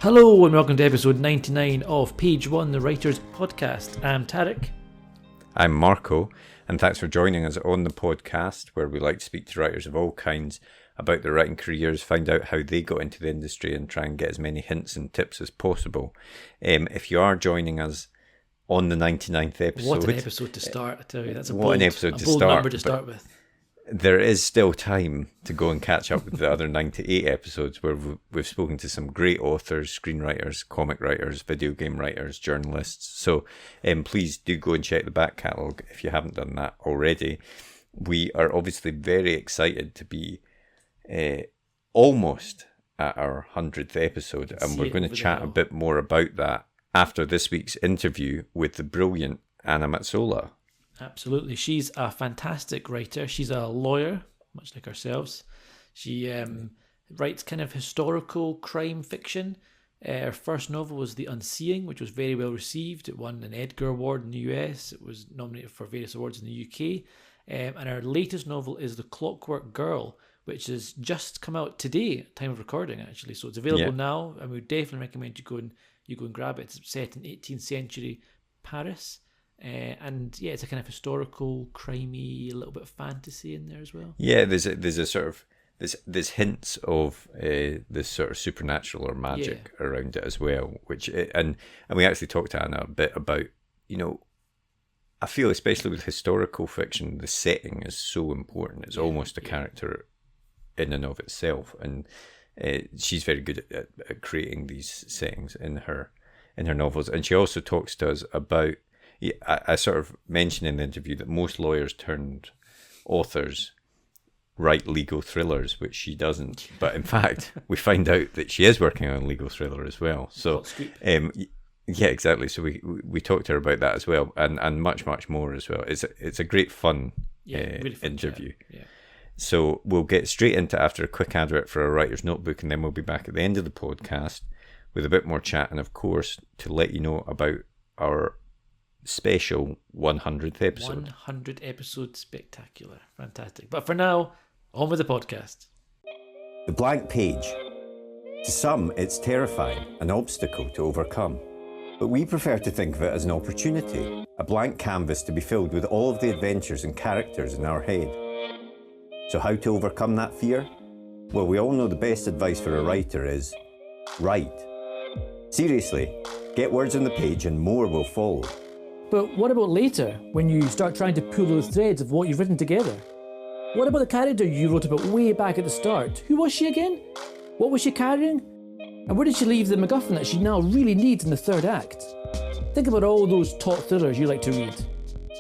Hello and welcome to episode 99 of Page 1, the Writers Podcast. I'm Tarek. I'm Marco, and thanks for joining us on the podcast where we like to speak to writers of all kinds about their writing careers, find out how they got into the industry and try and get as many hints and tips as possible. If you are joining us on the 99th episode... What an episode to start, I tell you. That's a bold number to start with. There is still time to go and catch up with the other 98 episodes where we've spoken to some great authors, screenwriters, comic writers, video game writers, journalists. So please do go and check the back catalogue if you haven't done that already. We are obviously very excited to be almost at our 100th episode, and we're going to chat a bit more about that after this week's interview with the brilliant Anna Mazzola. Absolutely. She's a fantastic writer. She's a lawyer, much like ourselves. She writes kind of historical crime fiction. Her first novel was The Unseeing, which was very well received. It won an Edgar Award in the US. It was nominated for various awards in the UK. And her latest novel is The Clockwork Girl, which has just come out today, at time of recording, actually. So it's available now, and we would definitely recommend you go and grab it. It's set in 18th century Paris. And yeah, it's a kind of historical, crimey, a little bit of fantasy in there as well. Yeah, there's a sort of there's hints of this sort of supernatural or magic around it as well. Which and we actually talked to Anna a bit about, you know, I feel especially with historical fiction, the setting is so important. It's almost a character in and of itself, and she's very good at creating these settings in her novels. And she also talks to us about. I sort of mentioned in the interview that most lawyers turned authors write legal thrillers, which she doesn't. But in fact, we find out that she is working on a legal thriller as well. So, yeah, exactly. So we talked to her about that as well, and much more as well. It's a great fun, really fun interview. Yeah. So we'll get straight into after a quick advert for our writer's notebook, and then we'll be back at the end of the podcast with a bit more chat, and of course to let you know about our special 100th episode. 100 episodes, spectacular, fantastic. But for now, on with the podcast. The blank page. To some, it's terrifying, an obstacle to overcome. But we prefer to think of it as an opportunity, a blank canvas to be filled with all of the adventures and characters in our head. So how to overcome that fear? Well, we all know the best advice for a writer is write. Seriously, get words on the page and more will follow. But what about later, when you start trying to pull those threads of what you've written together? What about the character you wrote about way back at the start? Who was she again? What was she carrying? And where did she leave the MacGuffin that she now really needs in the third act? Think about all those top thrillers you like to read,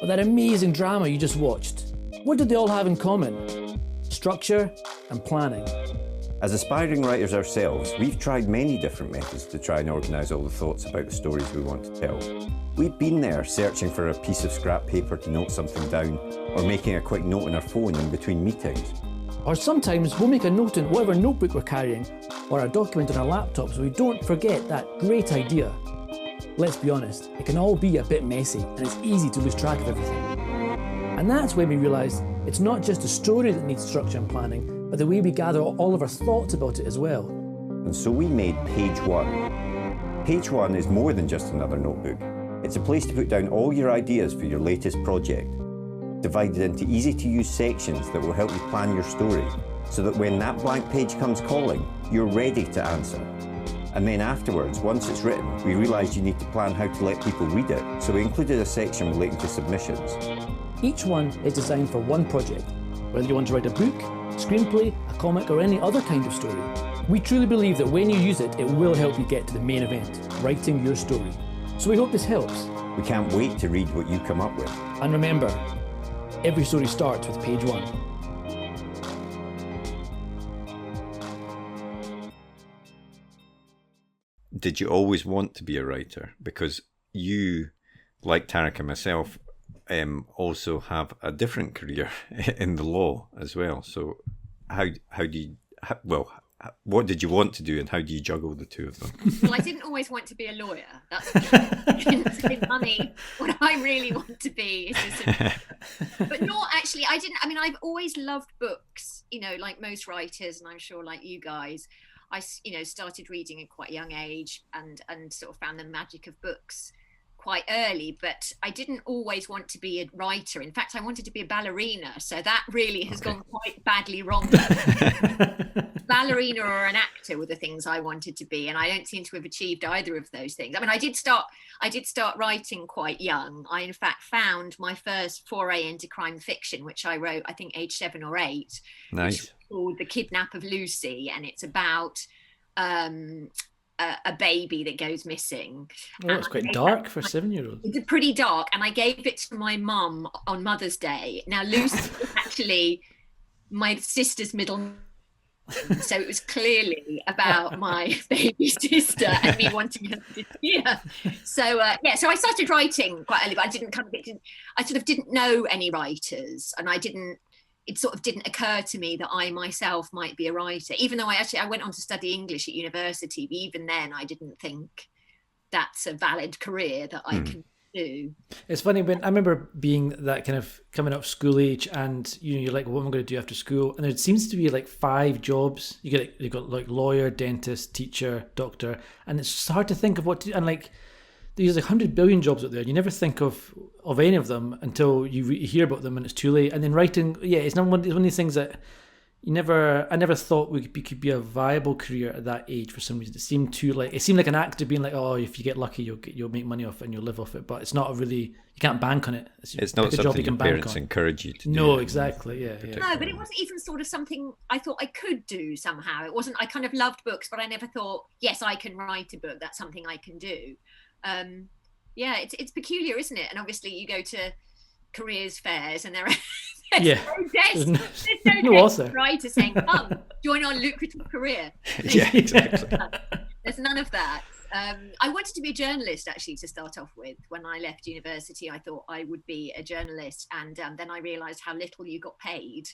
or that amazing drama you just watched. What did they all have in common? Structure and planning. As aspiring writers ourselves, we've tried many different methods to try and organise all the thoughts about the stories we want to tell. We've been there searching for a piece of scrap paper to note something down, or making a quick note on our phone in between meetings. Or sometimes we'll make a note in whatever notebook we're carrying, or a document on our laptop so we don't forget that great idea. Let's be honest, it can all be a bit messy and it's easy to lose track of everything. And that's when we realised it's not just the story that needs structure and planning, but the way we gather all of our thoughts about it as well. And so we made Page 1. Page 1 is more than just another notebook. It's a place to put down all your ideas for your latest project, divided into easy-to-use sections that will help you plan your story, so that when that blank page comes calling, you're ready to answer. And then afterwards, once it's written, we realised you need to plan how to let people read it, so we included a section relating to submissions. Each one is designed for one project, whether you want to write a book, screenplay, a comic, or any other kind of story. We truly believe that when you use it, it will help you get to the main event, writing your story. So we hope this helps. We can't wait to read what you come up with. And remember, every story starts with Page 1. Did you always want to be a writer? Because you, like Tarek and myself, also have a different career in the law as well. So how what did you want to do, and how do you juggle the two of them? Well, I didn't always want to be a lawyer. That's in money. What I really want to be is but not actually. I didn't. I mean, I've always loved books. You know, like most writers, and I'm sure like you guys, I started reading at quite a young age, and sort of found the magic of books quite early, but I didn't always want to be a writer. In fact, I wanted to be a ballerina, so that really has gone quite badly wrong. Ballerina or an actor were the things I wanted to be, and I don't seem to have achieved either of those things. I mean, I did start writing quite young. I in fact found my first foray into crime fiction, which I wrote I think age 7 or 8. Nice. Called The Kidnap of Lucy, and it's about a baby that goes missing. Oh, it's quite dark for a 7-year-old. It's pretty dark, and I gave it to my mum on Mother's Day. Now, Lucy is actually my sister's middle name, so it was clearly about my baby sister and me wanting her to disappear. So so I started writing quite early, but I sort of didn't know any writers, and it sort of didn't occur to me that I myself might be a writer, even though I went on to study English at university. But even then, I didn't think that's a valid career that I can do. It's funny, when I remember being that kind of coming up school age, and you're like, what am I going to do after school? And there seems to be like 5 jobs. You've got like lawyer, dentist, teacher, doctor, and it's hard to think of what to do. And like, there's like 100 billion jobs out there. You never think of any of them until you hear about them, and it's too late. And then writing, it's not one of these things that I never thought could be a viable career at that age for some reason. It seemed like an actor being like, oh, if you get lucky, you'll make money off it and you'll live off it. But it's not really, you can't bank on it. It's not something your parents encourage you to do. No, exactly, yeah. No, but it wasn't even sort of something I thought I could do somehow. It wasn't. I kind of loved books, but I never thought, yes, I can write a book. That's something I can do. It's peculiar, isn't it? And obviously you go to careers fairs and there's no desk writer saying, come, join our lucrative career. Yeah, exactly. There's none of that. I wanted to be a journalist, actually, to start off with. When I left university, I thought I would be a journalist, and then I realised how little you got paid.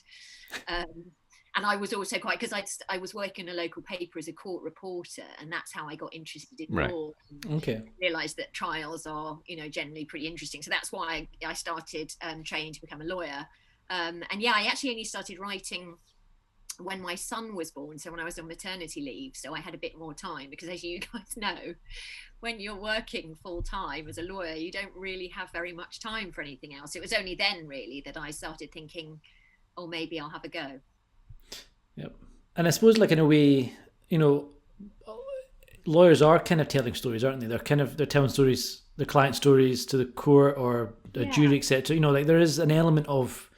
And I was also quite, because I was working in a local paper as a court reporter, and that's how I got interested in law. Okay. Realised that trials are, generally pretty interesting. So that's why I started training to become a lawyer. I actually only started writing when my son was born, so when I was on maternity leave. So I had a bit more time, because as you guys know, when you're working full time as a lawyer, you don't really have very much time for anything else. It was only then really that I started thinking, oh, maybe I'll have a go. Yep. And I suppose, like, in a way, lawyers are kind of telling stories, aren't they? They're telling stories, the client stories to the court or a jury, etc. Like, there is an element of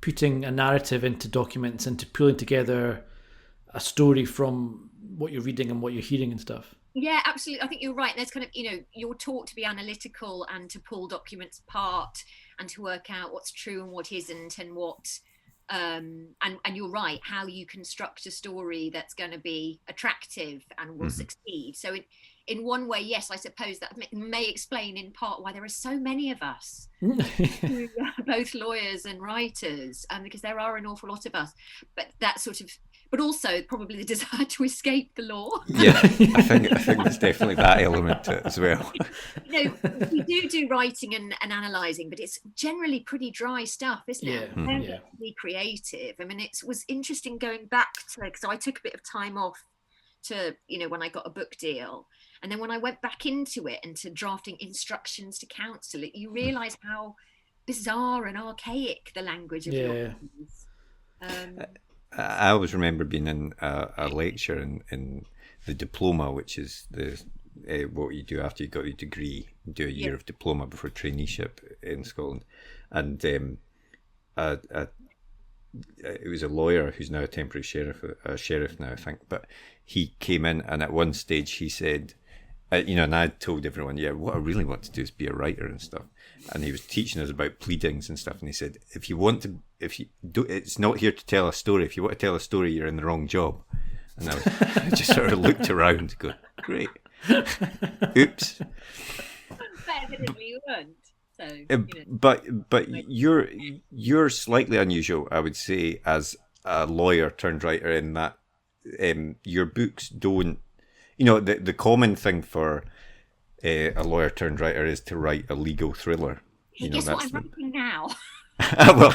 putting a narrative into documents and to pulling together a story from what you're reading and what you're hearing and stuff. Yeah, absolutely. I think you're right. There's kind of, you're taught to be analytical and to pull documents apart and to work out what's true and what isn't, and what and you're right, how you construct a story that's going to be attractive and will succeed. So in one way, yes, I suppose that may explain in part why there are so many of us who are both lawyers and writers, because there are an awful lot of us. But also probably the desire to escape the law. Yeah, I think there's definitely that element to it as well. We do writing and analysing, but it's generally pretty dry stuff, isn't it? Very creative. I mean, it was interesting going back to, so I took a bit of time off to, when I got a book deal. And then when I went back into it and to drafting instructions to counsel, you realise how bizarre and archaic the language of law is. I always remember being in a lecture in the diploma, which is what you do after you got your degree. You do a year of diploma before traineeship in Scotland. And it was a lawyer who's now a temporary sheriff now, I think. But he came in, and at one stage he said, and I told everyone, what I really want to do is be a writer and stuff. And he was teaching us about pleadings and stuff. And he said, it's not here to tell a story. If you want to tell a story, you're in the wrong job. And I just sort of looked around, going, great. Oops. But evidently you weren't. So, But you're slightly unusual, I would say, as a lawyer turned writer, in that your books don't, you know, the common thing for a lawyer turned writer is to write a legal thriller. Hey, guess what I'm writing now? Well,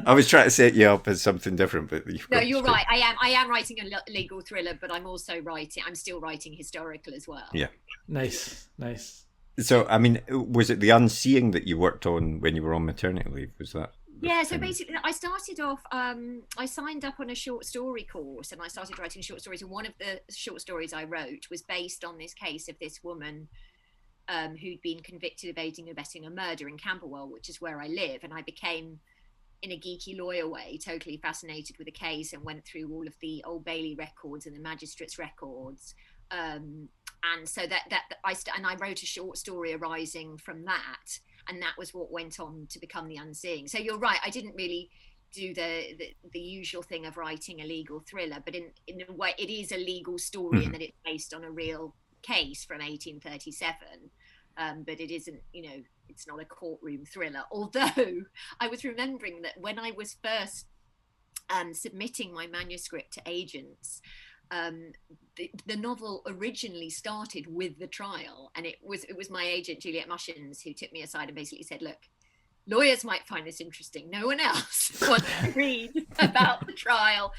I was trying to set you up as something different, but no, you're right. I am writing a legal thriller, but I'm still writing historical as well. Yeah. Nice. So, I mean, was it the Unseeing that you worked on when you were on maternity leave? Was that? Yeah, so basically I started off, I signed up on a short story course and I started writing short stories. And one of the short stories I wrote was based on this case of this woman who'd been convicted of aiding and abetting a murder in Camberwell, which is where I live. And I became, in a geeky lawyer way, totally fascinated with the case and went through all of the Old Bailey records and the magistrates' records. And so I wrote a short story arising from that. And that was what went on to become The Unseeing. So you're right, I didn't really do the usual thing of writing a legal thriller, but in a way it is a legal story in that it's based on a real case from 1837. But it isn't, you know, it's not a courtroom thriller. Although I was remembering that when I was first submitting my manuscript to agents, the novel originally started with the trial, and it was my agent Juliet Mushins who took me aside and basically said, look, lawyers might find this interesting, no one else wants to read about the trial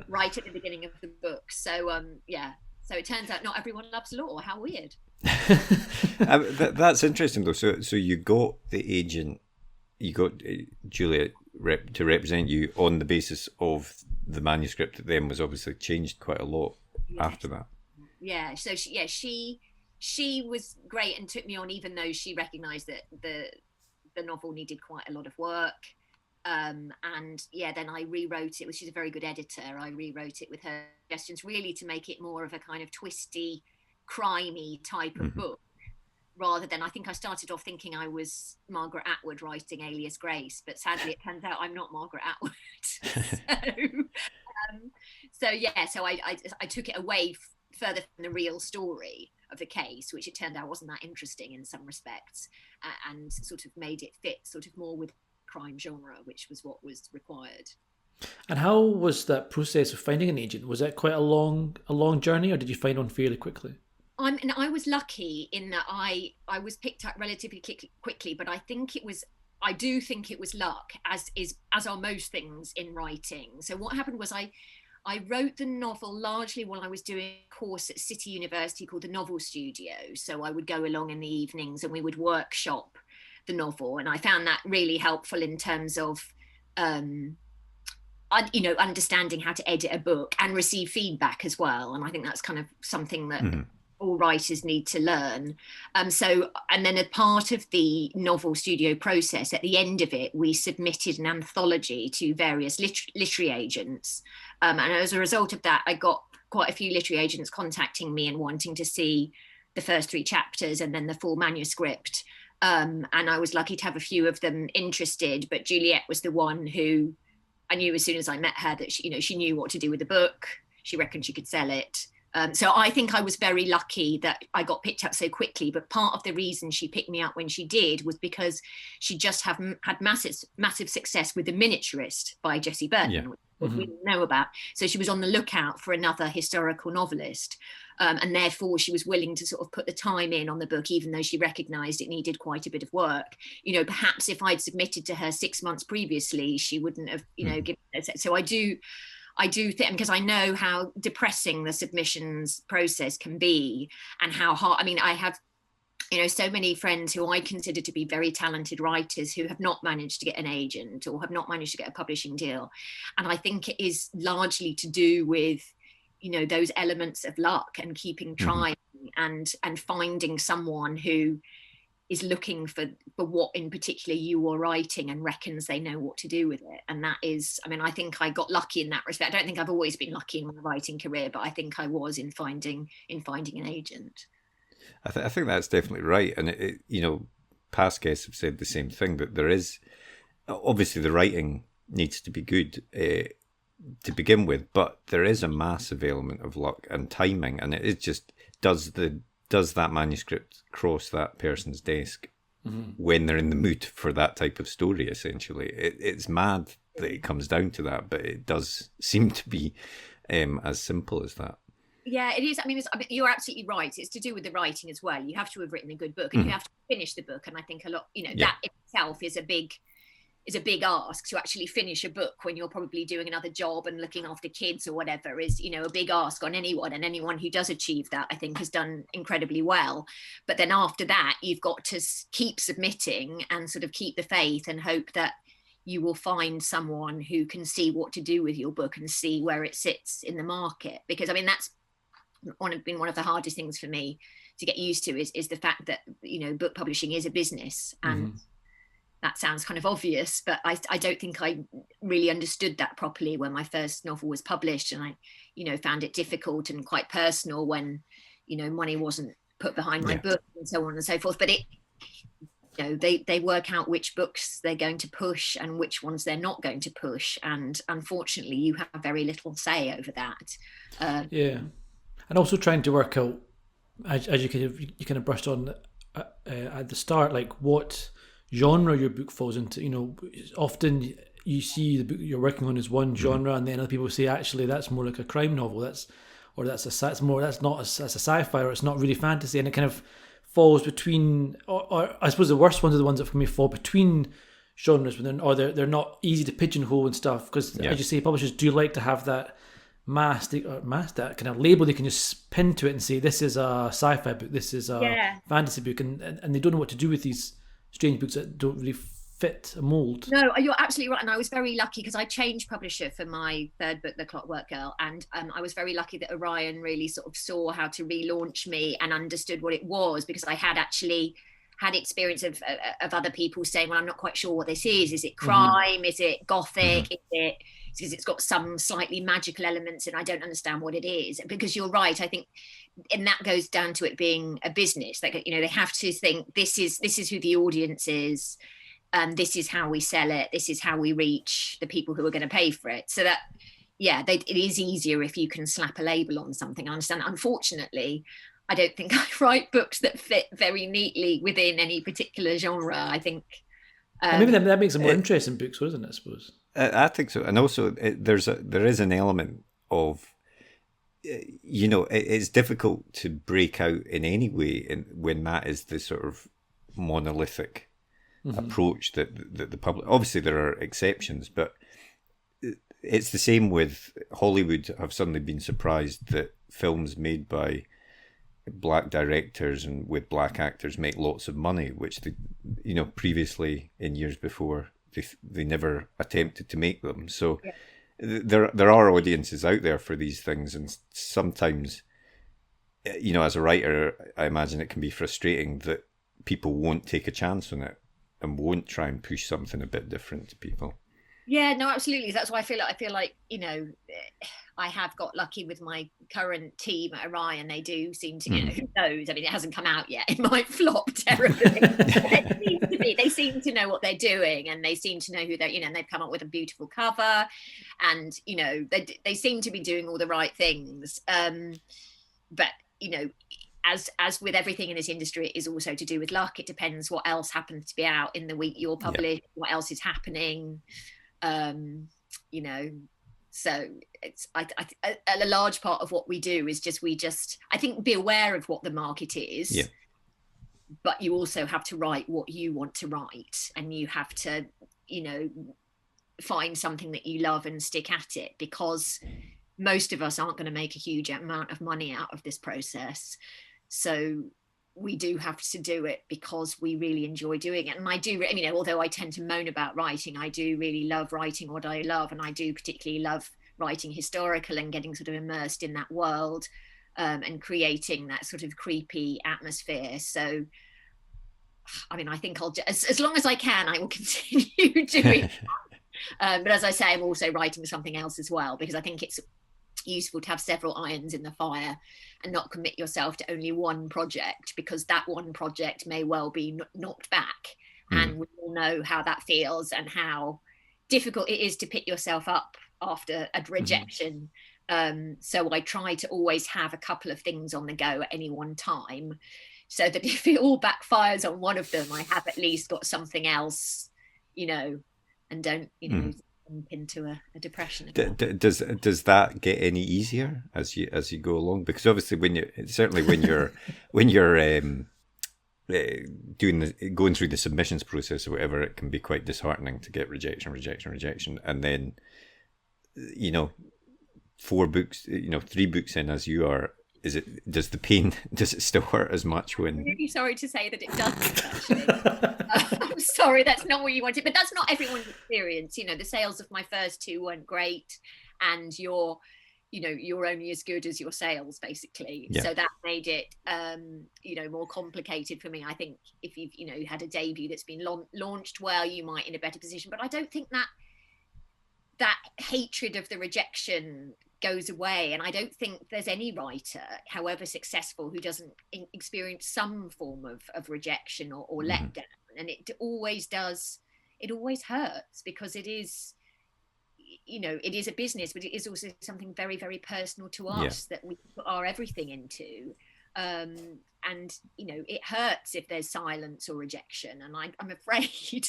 right at the beginning of the book. So so it turns out not everyone loves law. How weird. That's interesting though. So you got the agent, you got Juliet to represent you on the basis of the manuscript that then was obviously changed quite a lot after that. Yeah, so she was great and took me on, even though she recognised that the novel needed quite a lot of work. And then I rewrote it. She's a very good editor. I rewrote it with her suggestions, really to make it more of a kind of twisty, crimey type of book, rather than, I think I started off thinking I was Margaret Atwood writing Alias Grace, but sadly it turns out I'm not Margaret Atwood. So I took it away further from the real story of the case, which it turned out wasn't that interesting in some respects, and sort of made it fit sort of more with crime genre, which was what was required. And how was that process of finding an agent? Was that quite a long journey, or did you find one fairly quickly? And I was lucky in that I was picked up relatively quickly, but I do think it was luck, as are most things in writing. So what happened was I wrote the novel largely while I was doing a course at City University called the Novel Studio. So I would go along in the evenings and we would workshop the novel, and I found that really helpful in terms of understanding how to edit a book and receive feedback as well. And I think that's kind of something that all writers need to learn. And then a part of the novel studio process, at the end of it, we submitted an anthology to various literary agents. And as a result of that, I got quite a few literary agents contacting me and wanting to see the first 3 chapters and then the full manuscript. And I was lucky to have a few of them interested, but Juliet was the one who I knew as soon as I met her that she knew what to do with the book. She reckoned she could sell it. So I think I was very lucky that I got picked up so quickly, but part of the reason she picked me up when she did was because she just had massive success with The Miniaturist by Jessie Burton, which we didn't know about. So she was on the lookout for another historical novelist. And therefore she was willing to sort of put the time in on the book, even though she recognised it needed quite a bit of work. Perhaps if I'd submitted to her 6 months previously, she wouldn't have, given it. So I do think, because I know how depressing the submissions process can be and how hard. I mean, I have, so many friends who I consider to be very talented writers who have not managed to get an agent or have not managed to get a publishing deal. And I think it is largely to do with, those elements of luck and keeping trying and finding someone who is looking for what in particular you are writing and reckons they know what to do with it. And that is, I think I got lucky in that respect. I don't think I've always been lucky in my writing career, but I think I was in finding an agent. I think that's definitely right. And past guests have said the same thing, that there is, obviously the writing needs to be good to begin with, but there is a massive element of luck and timing, and it is just, does that manuscript cross that person's desk when they're in the mood for that type of story, essentially. It's mad that it comes down to that, but it does seem to be as simple as that. Yeah, it is. I mean, you're absolutely right. It's to do with the writing as well. You have to have written a good book, and you have to finish the book. And I think a lot, that itself is a big ask. To actually finish a book when you're probably doing another job and looking after kids or whatever is, a big ask on anyone. And anyone who does achieve that, I think, has done incredibly well. But then after that, you've got to keep submitting and sort of keep the faith and hope that you will find someone who can see what to do with your book and see where it sits in the market. Because I mean, that's been one of the hardest things for me to get used to is the fact that book publishing is a business, and that sounds kind of obvious, but I don't think I really understood that properly when my first novel was published, and I found it difficult and quite personal when money wasn't put behind my book and so on and so forth. But they work out which books they're going to push and which ones they're not going to push, and unfortunately you have very little say over that. And also trying to work out, as you kind of brushed on at the start, like what genre your book falls into. Often you see the book you're working on is one genre, and then other people say actually that's more like a crime novel. That's a sci-fi, or it's not really fantasy, and it kind of falls between. Or I suppose the worst ones are the ones that for me fall between genres, they're not easy to pigeonhole and stuff, because as you say, publishers do like to have that that kind of label they can just pin to it and say this is a sci-fi book, this is a fantasy book, and they don't know what to do with these strange books that don't really fit a mold. No, you're absolutely right. And I was very lucky because I changed publisher for my third book, The Clockwork Girl, and I was very lucky that Orion really sort of saw how to relaunch me and understood what it was, because I had actually had experience of other people saying, well, I'm not quite sure what this is. Is it crime? Is it Gothic? Is it because it's got some slightly magical elements and I don't understand what it is? Because you're right, I think, and that goes down to it being a business. Like, they have to think this is who the audience is, this is how we sell it, this is how we reach the people who are going to pay for it. So that, it is easier if you can slap a label on something. I understand. Unfortunately, I don't think I write books that fit very neatly within any particular genre. I think maybe that makes them more interesting books, doesn't it? I suppose. I think so, and also there is an element of, it's difficult to break out in any way when that is the sort of monolithic approach that the public. Obviously, there are exceptions, but it's the same with Hollywood. Have suddenly been surprised that films made by black directors and with black actors make lots of money, which they, previously in years before they never attempted to make them. So there are audiences out there for these things, and sometimes, as a writer, I imagine it can be frustrating that people won't take a chance on it and won't try and push something a bit different to people. Yeah, no, absolutely. That's why I feel like I have got lucky with my current team at Orion. They do seem to, who knows? I mean, it hasn't come out yet. It might flop terribly. They seem to know what they're doing, and they seem to know who they're, and they've come up with a beautiful cover, and they seem to be doing all the right things. But as with everything in this industry, it is also to do with luck. It depends what else happens to be out in the week you're published, what else is happening. So it's a large part of what we do is just I think be aware of what the market is, but you also have to write what you want to write, and you have to find something that you love and stick at it, because most of us aren't going to make a huge amount of money out of this process. So we do have to do it because we really enjoy doing it. And I do, although I tend to moan about writing, I do really love writing what I love. And I do particularly love writing historical and getting sort of immersed in that world, and creating that sort of creepy atmosphere. So, I think I'll just, as long as I can, I will continue doing that. But as I say, I'm also writing something else as well, because I think it's useful to have several irons in the fire and not commit yourself to only one project, because that one project may well be knocked back, and we all know how that feels and how difficult it is to pick yourself up after a rejection. So I try to always have a couple of things on the go at any one time, so that if it all backfires on one of them, I have at least got something else, and don't into a depression. Does that get any easier as you go along? Because obviously, when you're going through the submissions process or whatever, it can be quite disheartening to get rejection, and then 4 books, 3 books in as you are. Does it still hurt as much when? I'm really sorry to say that it doesn't, actually. I'm sorry, that's not what you wanted, but that's not everyone's experience. The sales of my first 2 weren't great, and you're only as good as your sales, basically. Yeah. So that made it more complicated for me. I think if you've had a debut that's been launched well, you might in a better position, but I don't think that hatred of the rejection goes away, and I don't think there's any writer, however successful, who doesn't experience some form of rejection or letdown. And it always does. It always hurts, because it is a business, but it is also something very, very personal to us that we put our everything into. And it hurts if there's silence or rejection, and I'm afraid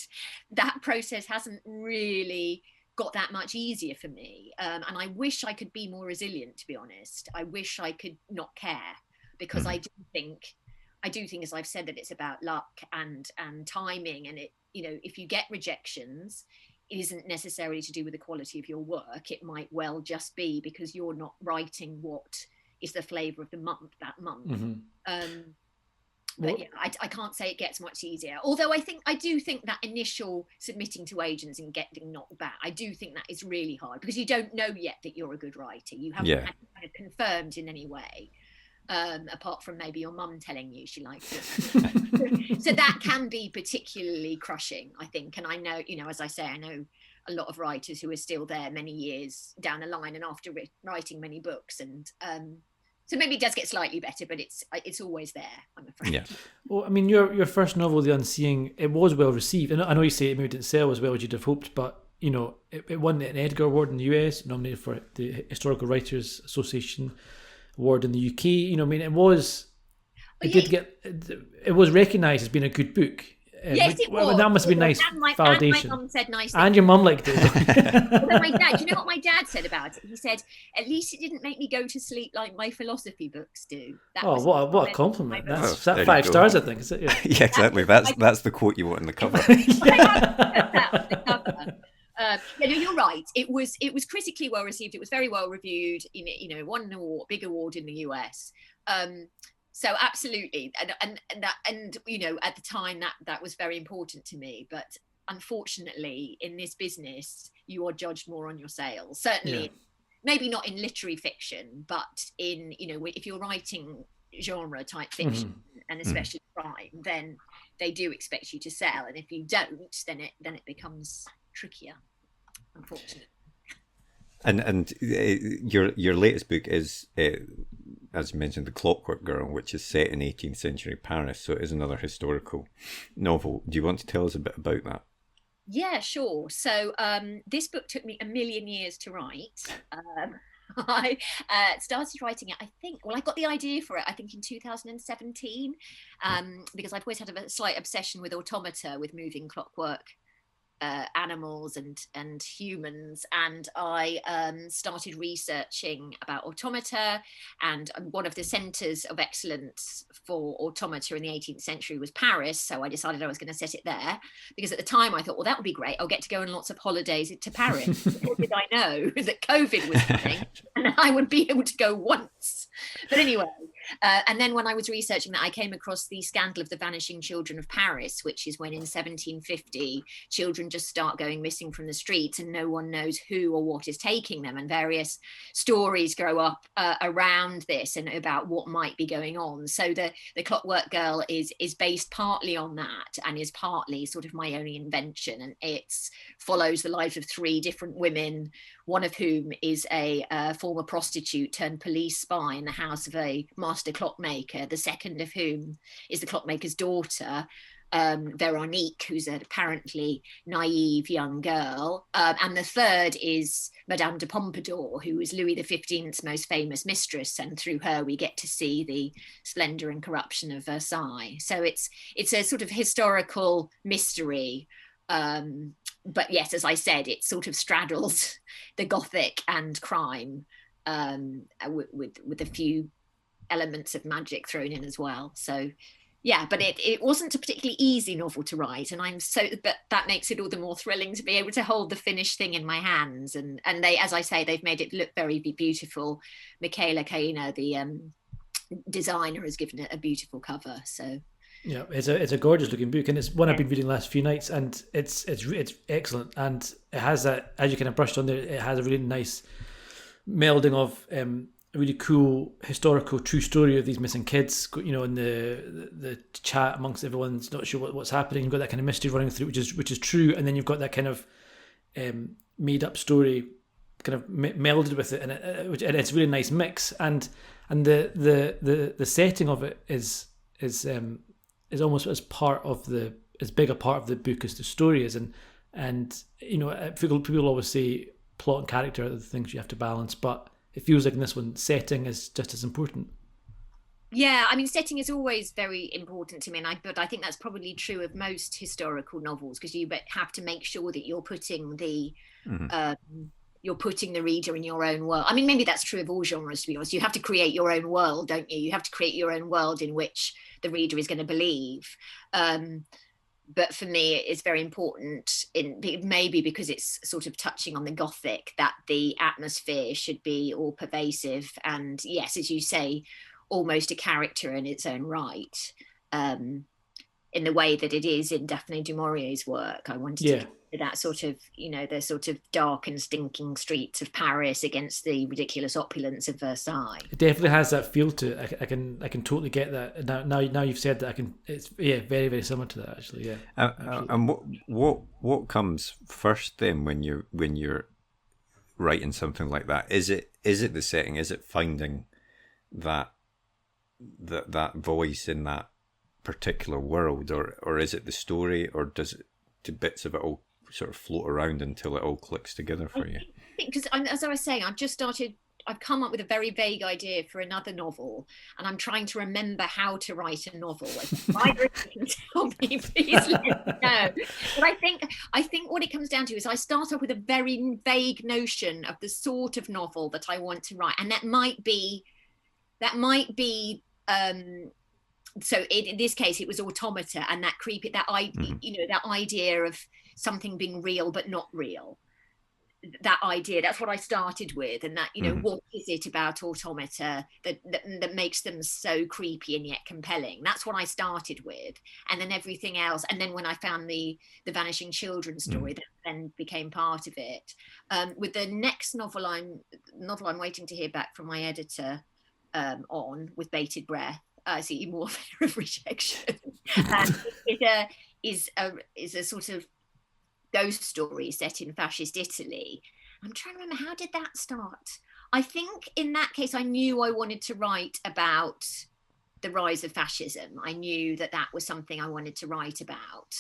that process hasn't really got that much easier for me, and I wish I could be more resilient, to be honest. I wish I could not care, because I do think, as I've said, that it's about luck and timing, and if you get rejections, it isn't necessarily to do with the quality of your work. It might well just be because you're not writing what is the flavour of the month that month. But yeah, I can't say it gets much easier. Although I do think that initial submitting to agents and getting knocked back, I do think that is really hard, because you don't know yet that you're a good writer. You haven't had it kind of confirmed in any way, apart from maybe your mum telling you she likes it. So that can be particularly crushing, I think. And I know, as I say, I know a lot of writers who are still there many years down the line and after writing many books, and so maybe it does get slightly better, but it's always there, I'm afraid. Yeah. Well, I mean, your first novel, The Unseeing, it was well received. And I know you say it maybe didn't sell as well as you'd have hoped, but it won an Edgar Award in the US, nominated for the Historical Writers Association Award in the UK. It was recognised as being a good book. Yes, it was. That must have been nice validation. And my mum said nice things. And your mum liked it. Although my dad, do you know what my dad said about it? He said, "At least it didn't make me go to sleep like my philosophy books do." What a compliment! That's 5 stars, I think. Is it? Yeah, exactly. That's the quote you want in the cover. You're right. It was critically well received. It was very well reviewed. Won an award, big award in the US. So absolutely, and at the time that was very important to me. But unfortunately, in this business, you are judged more on your sales. Certainly, maybe not in literary fiction, but in if you're writing genre type fiction, and especially crime, then they do expect you to sell. And if you don't, then it becomes trickier, unfortunately. And your latest book is, as you mentioned, The Clockwork Girl, which is set in 18th century Paris. So it is another historical novel. Do you want to tell us a bit about that? Yeah, sure. So this book took me 1,000,000 years to write. I started writing it, I got the idea for it, I think in 2017, because I've always had a slight obsession with automata, with moving clockwork animals and humans, and I started researching about automata, and one of the centres of excellence for automata in the 18th century was Paris, so I decided I was going to set it there, because at the time I thought, well, that would be great, I'll get to go on lots of holidays to Paris. Little did I know that COVID was coming and I would be able to go once. But anyway, and then when I was researching that, I came across the scandal of the vanishing children of Paris, which is when in 1750 children just start going missing from the streets and no one knows who or what is taking them, and various stories grow up around this and about what might be going on. So the Clockwork Girl is based partly on that, and is partly sort of my own invention, and it follows the lives of 3 different women, one of whom is a former prostitute turned police spy in the house of a master clockmaker, the second of whom is the clockmaker's daughter, Veronique, who's an apparently naive young girl, and the third is Madame de Pompadour, who is Louis XV's most famous mistress, and through her we get to see the splendour and corruption of Versailles. So it's a sort of historical mystery But yes, as I said, it sort of straddles the Gothic and crime, with a few elements of magic thrown in as well. So yeah, but it wasn't a particularly easy novel to write, and but that makes it all the more thrilling to be able to hold the finished thing in my hands. And they, as I say, they've made it look very beautiful. Michaela Caina, the designer, has given it a beautiful cover. So yeah, it's a gorgeous looking book, and it's one I've been reading the last few nights, and it's excellent, and it has that, as you kind of brushed on there, it has a really nice melding of a really cool historical true story of these missing kids, you know, in the chat amongst everyone's not sure what's happening. You've got that kind of mystery running through, which is true, and then you've got that kind of made up story kind of melded with it, and it's a really nice mix, and the setting of it is almost as big a part of the book as the story is, and you know, people always say plot and character are the things you have to balance, but it feels like in this one, setting is just as important. Yeah, I mean, setting is always very important to me, but I think that's probably true of most historical novels, because you have to make sure that you're putting the reader in your own world. I mean, maybe that's true of all genres, to be honest. You have to create your own world, don't you? You have to create your own world in which the reader is going to believe. But for me, it's very important, maybe because it's sort of touching on the Gothic, that the atmosphere should be all pervasive, and yes, as you say, almost a character in its own right, in the way that it is in Daphne du Maurier's work. I wanted to get that sort of, you know, the sort of dark and stinking streets of Paris against the ridiculous opulence of Versailles. It definitely has that feel to it. I can totally get that. Now you've said that, it's very, very similar to that, actually. Yeah. And what comes first then when you're writing something like that? Is it the setting? Is it finding that voice in that particular world, or is it the story, or do bits of it all sort of float around until it all clicks together for you? I think, because as I was saying, I've come up with a very vague idea for another novel, and I'm trying to remember how to write a novel. Either can tell me, please let me know. But I think what it comes down to is I start off with a very vague notion of the sort of novel that I want to write, and that might be so in this case it was Automata, and that creepy, that idea of something being real but not real. That idea, that's what I started with, and that, you know, what is it about Automata that makes them so creepy and yet compelling? That's what I started with, and then everything else, and then when I found the Vanishing Children story, that then became part of it. With the next novel I'm waiting to hear back from my editor on, with bated breath, see more fear of rejection. It is a sort of ghost story set in fascist Italy. I'm trying to remember, how did that start? I think in that case I knew I wanted to write about the rise of fascism. I knew that was something I wanted to write about,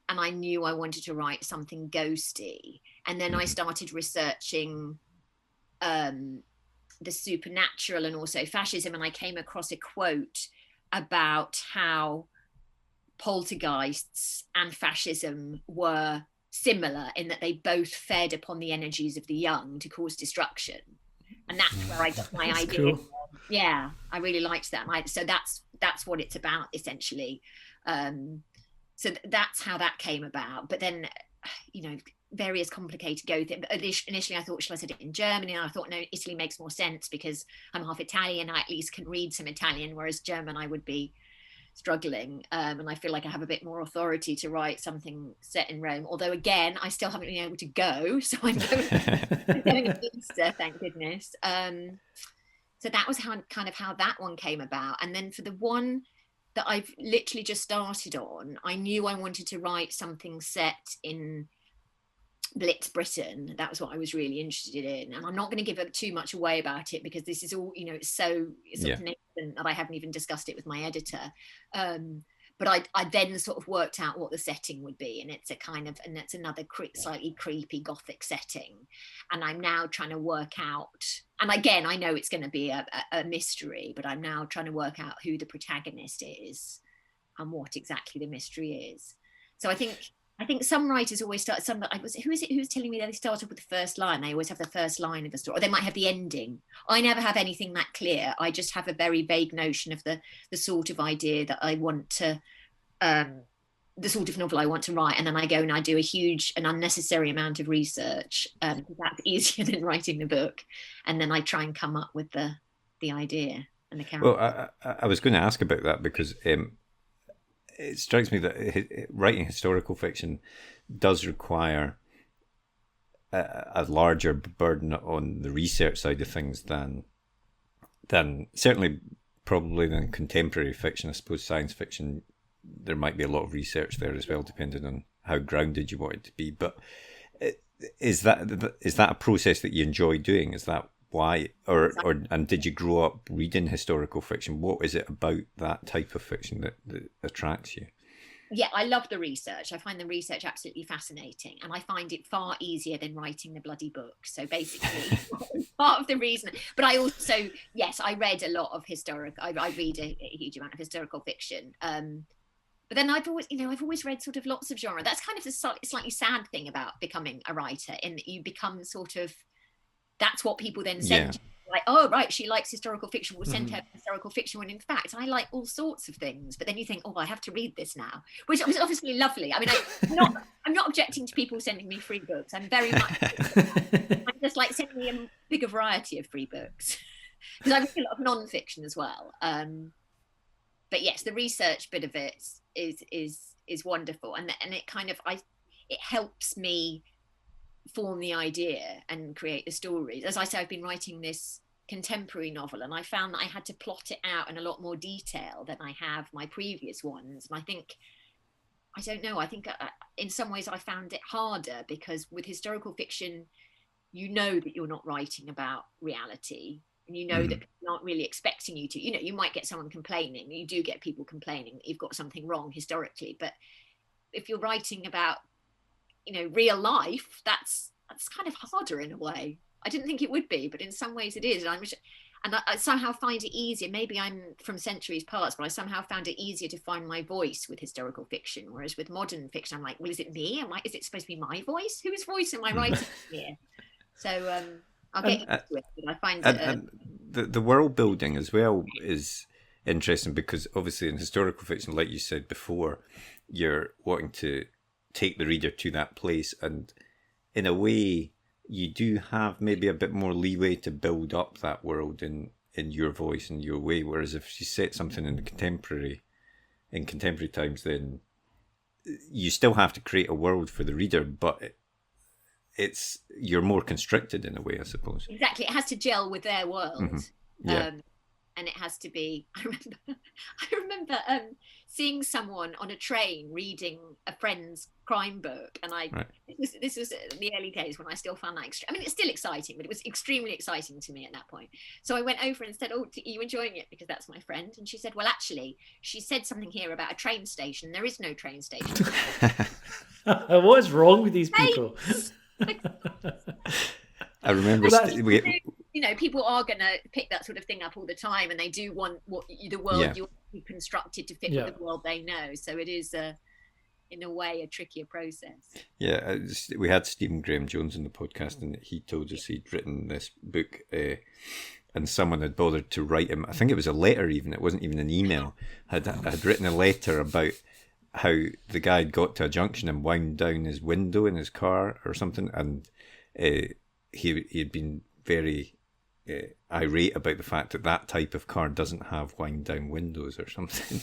and I knew I wanted to write something ghosty. And then I started researching the supernatural and also fascism, and I came across a quote about how poltergeists and fascism were similar in that they both fed upon the energies of the young to cause destruction, and that's where I got my idea. Cool. Yeah, I really liked that. So that's what it's about, essentially. So that's how that came about. But then, you know, various complicated initially I thought, shall I set it in Germany? And I thought, no, Italy makes more sense because I'm half Italian. I at least can read some Italian, whereas German I would be struggling, and I feel like I have a bit more authority to write something set in Rome, although again I still haven't been able to go, so I'm going at Easter, thank goodness. So that was how that one came about. And then for the one that I've literally just started on, I knew I wanted to write something set in Blitz Britain. That was what I was really interested in, and I'm not going to give too much away about it because this is all, you know, it's sort of nascent that I haven't even discussed it with my editor. But I then sort of worked out what the setting would be, and it's another slightly creepy Gothic setting, and I'm now trying to work out, and again I know it's going to be a mystery, but I'm now trying to work out who the protagonist is and what exactly the mystery is. So I think I think some writers always start. Who is it who's telling me that they started with the first line? They always have the first line of a story, or they might have the ending. I never have anything that clear. I just have a very vague notion of the sort of idea that I want to, the sort of novel I want to write, and then I go and I do a huge and unnecessary amount of research. That's easier than writing the book, and then I try and come up with the idea and the character. Well, I was going to ask about that because it strikes me that writing historical fiction does require a larger burden on the research side of things than certainly probably than contemporary fiction. I suppose science fiction, there might be a lot of research there as well, depending on how grounded you want it to be. But is that a process that you enjoy doing? Is that why, and did you grow up reading historical fiction? What is it about that type of fiction that attracts you? Yeah, I love the research. I find the research absolutely fascinating, and I find it far easier than writing the bloody book. So basically, part of the reason. But I also, yes, I read a lot of historical. I read a huge amount of historical fiction. But then I've always read sort of lots of genre. That's kind of the slightly sad thing about becoming a writer, in that you become sort of. That's what people then send you. Like, oh, right, she likes historical fiction. We'll send her historical fiction, when in fact, I like all sorts of things. But then you think, oh, I have to read this now, which was obviously lovely. I mean, I'm not objecting to people sending me free books. I'm very much. I'm just like, send me a bigger variety of free books. Because I read a lot of non-fiction as well. But yes, the research bit of it is wonderful. And it kind of, it helps me form the idea and create the stories. As I say, I've been writing this contemporary novel, and I found that I had to plot it out in a lot more detail than I have my previous ones. And I think in some ways I found it harder, because with historical fiction, you know that you're not writing about reality, and you know that people aren't really expecting you to. You know, you might get someone complaining. You do get people complaining that you've got something wrong historically, but if you're writing about real life, that's kind of harder in a way. I didn't think it would be, but in some ways it is. And I somehow find it easier. Maybe I'm from centuries past, but I somehow found it easier to find my voice with historical fiction. Whereas with modern fiction, I'm like, well, is it me? Is it supposed to be my voice? Whose voice am I writing here? So I'll get used to it. But I find the world building as well is interesting, because obviously in historical fiction, like you said before, you're wanting to take the reader to that place, and in a way you do have maybe a bit more leeway to build up that world in your voice and your way, whereas if you set something in contemporary times, then you still have to create a world for the reader, but you're more constricted in a way, I suppose. Exactly, it has to gel with their world. And it has to be. I remember seeing someone on a train reading a friend's crime book, and this was in the early days when I still found that. It's still exciting, but it was extremely exciting to me at that point. So I went over and said, "Oh, are you enjoying it? Because that's my friend." And she said, "Well, actually, she said something here about a train station. There is no train station." What is wrong with these people? I remember people are going to pick that sort of thing up all the time, and they do want the world you constructed to fit with the world they know. So it is in a way a trickier process. Yeah, we had Stephen Graham Jones in the podcast, and he told us he'd written this book, and someone had bothered to write him. I think it was a letter, even it wasn't even an email. Had written a letter about how the guy had got to a junction and wound down his window in his car or something, and he had been very irate about the fact that type of car doesn't have wind down windows or something.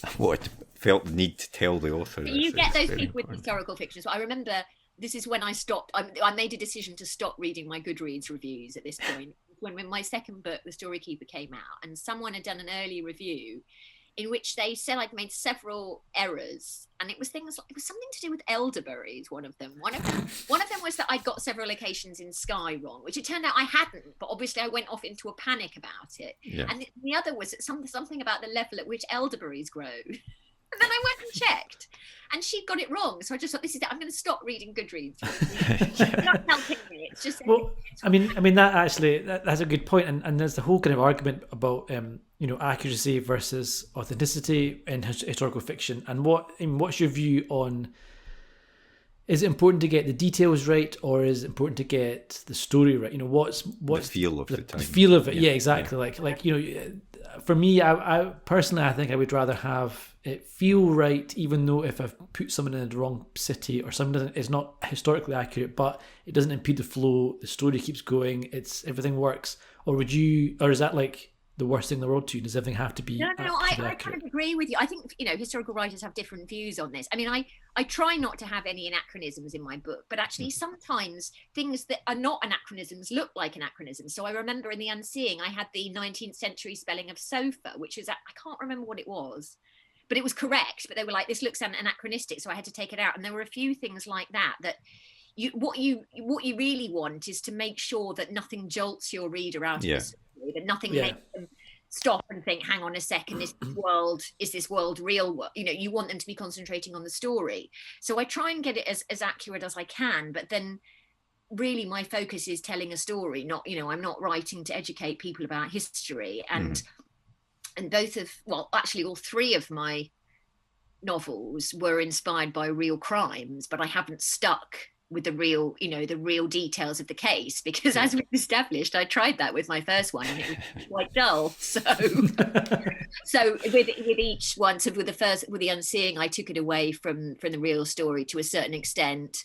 I felt the need to tell the author. But you get those people with historical fiction. So I remember this is when I stopped. I made a decision to stop reading my Goodreads reviews at this point. When my second book, The Storykeeper, came out, and someone had done an early review in which they said I'd made several errors, and it was something to do with elderberries. One of them was that I'd got several locations in Skye wrong, which it turned out I hadn't, but obviously I went off into a panic about it. Yeah. And the other was something about the level at which elderberries grow. And then I went and checked, and she got it wrong. So I just thought, this is it. I'm going to stop reading Goodreads. It's not helping me. It's just. Well, I mean that actually that's a good point, and there's the whole kind of argument about accuracy versus authenticity in historical fiction. And what's your view on is it important to get the details right, or is it important to get the story right? You know, what's the feel of the time. The feel of it, yeah, exactly. Yeah. Like you know, for me, I personally, I think I would rather have it feel right, even though if I've put someone in the wrong city or someone is not historically accurate, but it doesn't impede the flow. The story keeps going. Everything works. Or is that like the worst thing in the world to you? Does everything have to be? No, I kind of agree with you. I think, you know, historical writers have different views on this. I mean, I try not to have any anachronisms in my book, but actually sometimes things that are not anachronisms look like anachronisms. So I remember in the Unseeing, I had the 19th century spelling of sofa, which is, I can't remember what it was, but it was correct. But they were like, this looks anachronistic, so I had to take it out. And there were a few things like that what you really want is to make sure that nothing jolts your reader out of the story, that nothing makes them stop and think, hang on a second, is this world real? You know, you want them to be concentrating on the story. So I try and get it as accurate as I can, but then really my focus is telling a story, not, you know, I'm not writing to educate people about history. And all three of my novels were inspired by real crimes, but I haven't stuck with the real details of the case, because as we've established, I tried that with my first one and it was quite dull. So with each one, so with the Unseeing, I took it away from the real story to a certain extent.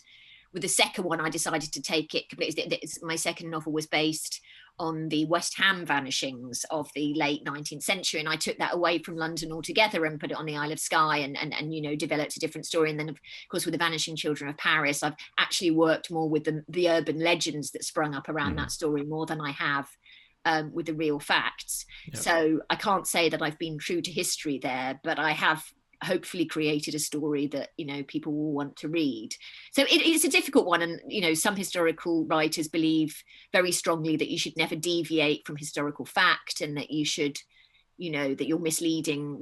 With the second one, I decided to take it completely. My second novel was based on the West Ham vanishings of the late 19th century, and I took that away from London altogether and put it on the Isle of Skye and you know, developed a different story. And then of course with the Vanishing Children of Paris, I've actually worked more with the urban legends that sprung up around that story more than I have with the real facts. Yep. So I can't say that I've been true to history there, but I have hopefully created a story that, you know, people will want to read. So it's a difficult one, and you know, some historical writers believe very strongly that you should never deviate from historical fact, and that you should, you know, that you're misleading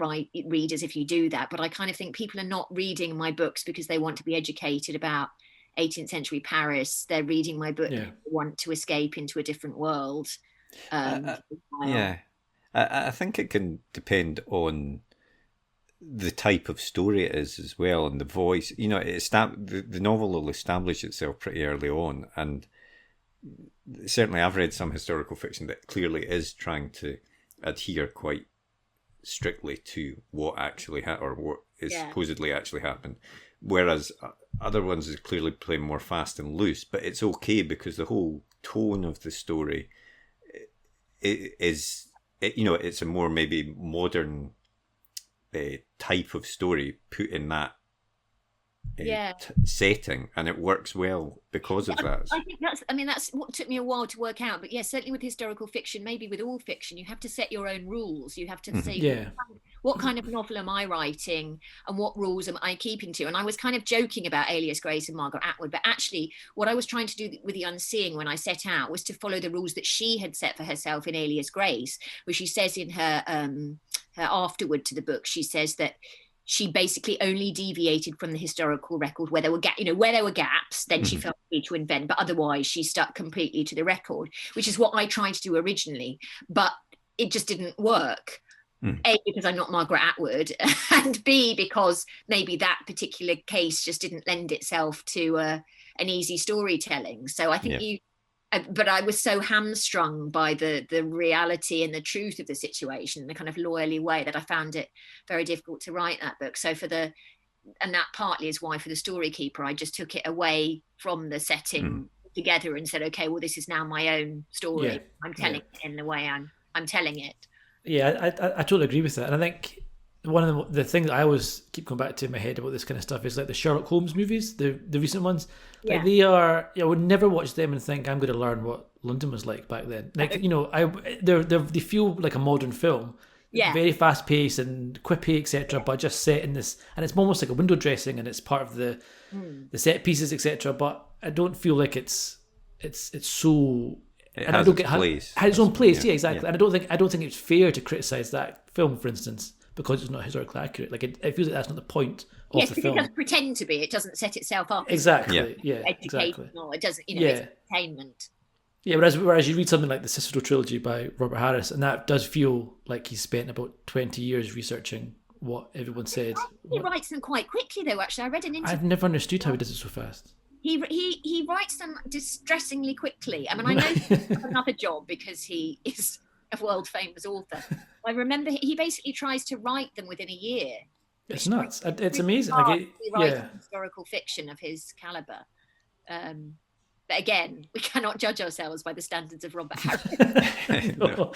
readers if you do that. But I kind of think people are not reading my books because they want to be educated about 18th century Paris. They're reading my book because they want to escape into a different world. I think it can depend on the type of story it is as well, and the voice. You know, the novel will establish itself pretty early on, and certainly I've read some historical fiction that clearly is trying to adhere quite strictly to what actually or what is supposedly actually happened, whereas other ones is clearly playing more fast and loose. But it's okay because the whole tone of the story is you know, it's a more maybe modern type of story put in that setting, and it works well because of that. I think that's what took me a while to work out. But yes, certainly with historical fiction, maybe with all fiction, you have to set your own rules. You have to say, what kind of novel am I writing, and what rules am I keeping to? And I was kind of joking about Alias Grace and Margaret Atwood, but actually what I was trying to do with the Unseeing when I set out was to follow the rules that she had set for herself in Alias Grace, where she says in her afterword to the book, she says that she basically only deviated from the historical record where there were gaps, then she felt free to invent, but otherwise she stuck completely to the record, which is what I tried to do originally, but it just didn't work. A, because I'm not Margaret Atwood, and B, because maybe that particular case just didn't lend itself to an easy storytelling. So I think but I was so hamstrung by the reality and the truth of the situation in a kind of lawyerly way that I found it very difficult to write that book. So and that partly is why for The Story Keeper, I just took it away from the setting together and said, okay, well, this is now my own story. I'm telling it in the way I'm telling it. Yeah, I totally agree with that. And I think one of the things that I always keep going back to in my head about this kind of stuff is like the Sherlock Holmes movies, the recent ones. Like they are, I would never watch them and think I'm going to learn what London was like back then. Like, you know, they feel like a modern film. Very fast paced and quippy, etc., but just set in this, and it's almost like a window dressing, and it's part of the set pieces, etc. But I don't feel like it's so. It has its place. Has its own place, exactly. And I don't think it's fair to criticize that film, for instance, because it's not historically accurate. Like it feels like that's not the point of the film. It doesn't pretend to be. It doesn't set itself up. Exactly. Educational. Exactly. It doesn't. It's entertainment. Yeah, whereas you read something like the Cicero trilogy by Robert Harris, and that does feel like he's spent about 20 years researching what everyone said. He writes them quite quickly, though. Actually, I read an interview. I've never understood how he does it so fast. He writes them distressingly quickly. I mean, I know he has another job because he is a world famous author. I remember he basically tries to write them within a year. It's nuts. It's amazing. He writes historical fiction of his caliber. But again, we cannot judge ourselves by the standards of Robert Harris. No.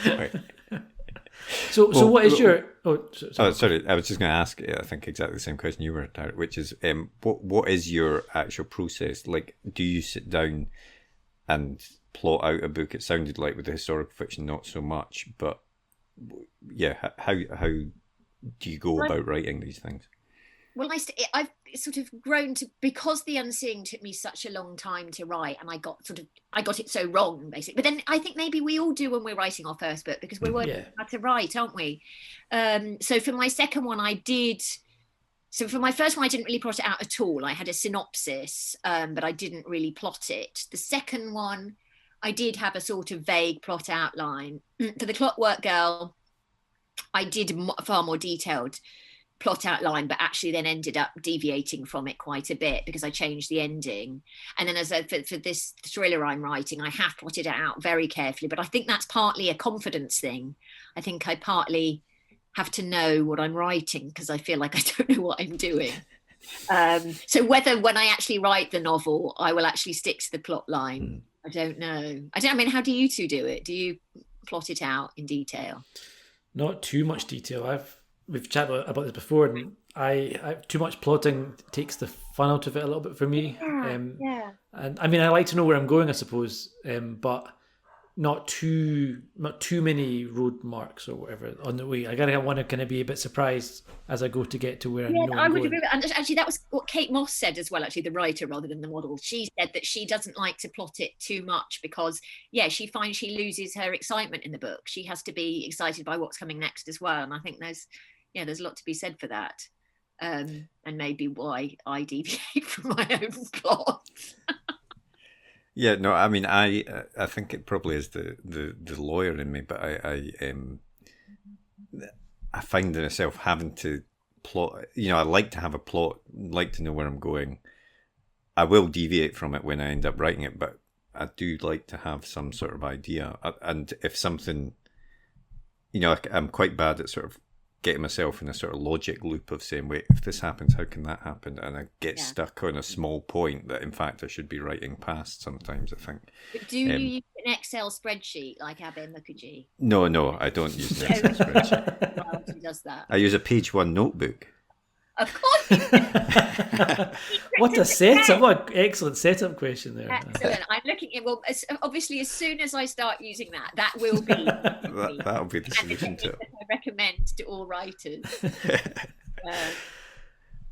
So what is your? Sorry. I was just going to ask. I think exactly the same question you were, Tarek, which is, what is your actual process? Like, do you sit down and plot out a book? It sounded like with the historical fiction, not so much, but yeah, how do you go about writing these things? Well, I've sort of grown to, because the Unseeing took me such a long time to write, and I got it so wrong, basically. But then I think maybe we all do when we're writing our first book, because we're working hard to write, aren't we? So for my second one, So for my first one, I didn't really plot it out at all. I had a synopsis, but I didn't really plot it. The second one, I did have a sort of vague plot outline. For the Clockwork Girl, I did far more detailed plot outline, but actually then ended up deviating from it quite a bit because I changed the ending. And then for this thriller I'm writing, I have plotted it out very carefully, but I think that's partly a confidence thing. I think I partly have to know what I'm writing because I feel like I don't know what I'm doing. So whether when I actually write the novel, I will actually stick to the plot line, I don't know. I mean, how do you two do it? Do you plot it out in detail? Not too much detail. We've chatted about this before, and I too much plotting takes the fun out of it a little bit for me. Yeah. And I mean, I like to know where I'm going, I suppose, but not too many road marks or whatever on the way. I want to kind of be a bit surprised as I go to get to where I know I'm going. And actually, that was what Kate Moss said as well. Actually, the writer rather than the model, she said that she doesn't like to plot it too much because, she finds she loses her excitement in the book. She has to be excited by what's coming next as well. And I think there's a lot to be said for that, and maybe why I deviate from my own plot. Yeah, no, I mean, I think it probably is the lawyer in me, but I find myself having to plot. I like to have a plot, like to know where I'm going. I will deviate from it when I end up writing it, but I do like to have some sort of idea. And if something, I'm quite bad at sort of getting myself in a sort of logic loop of saying, wait, if this happens, how can that happen? And I get stuck on a small point that in fact I should be writing past sometimes, I think. But do you use an Excel spreadsheet like Abe Mukherjee? No, I don't use an Excel spreadsheet. Well, he does that. I use a page one notebook. Of course. What a setup! What an excellent setup question there. Excellent. I'm looking at, obviously, as soon as I start using that will be that'll be the solution to it. I recommend to all writers.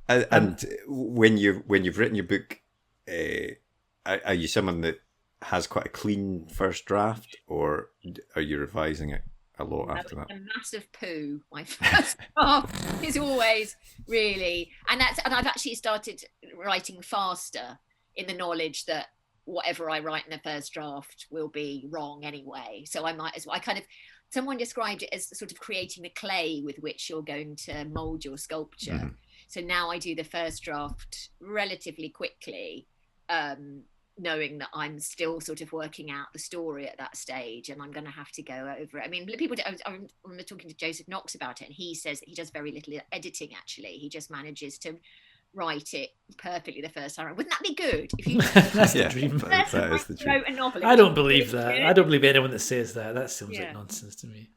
And when you've written your book, are you someone that has quite a clean first draft, or are you revising it a lot after that? A massive poo. My first draft is always really, and I've actually started writing faster in the knowledge that whatever I write in the first draft will be wrong anyway. So I might as well. Someone described it as sort of creating the clay with which you're going to mold your sculpture. Mm-hmm. So now I do the first draft relatively quickly, knowing that I'm still sort of working out the story at that stage, and I'm going to have to go over it. I mean, people. I remember talking to Joseph Knox about it, and he says that he does very little editing. Actually, he just manages to write it perfectly the first time. Wouldn't that be good? If you that's the dream. That is the dream. Wrote a novel, I don't believe that. I don't believe anyone that says that. That sounds like nonsense to me.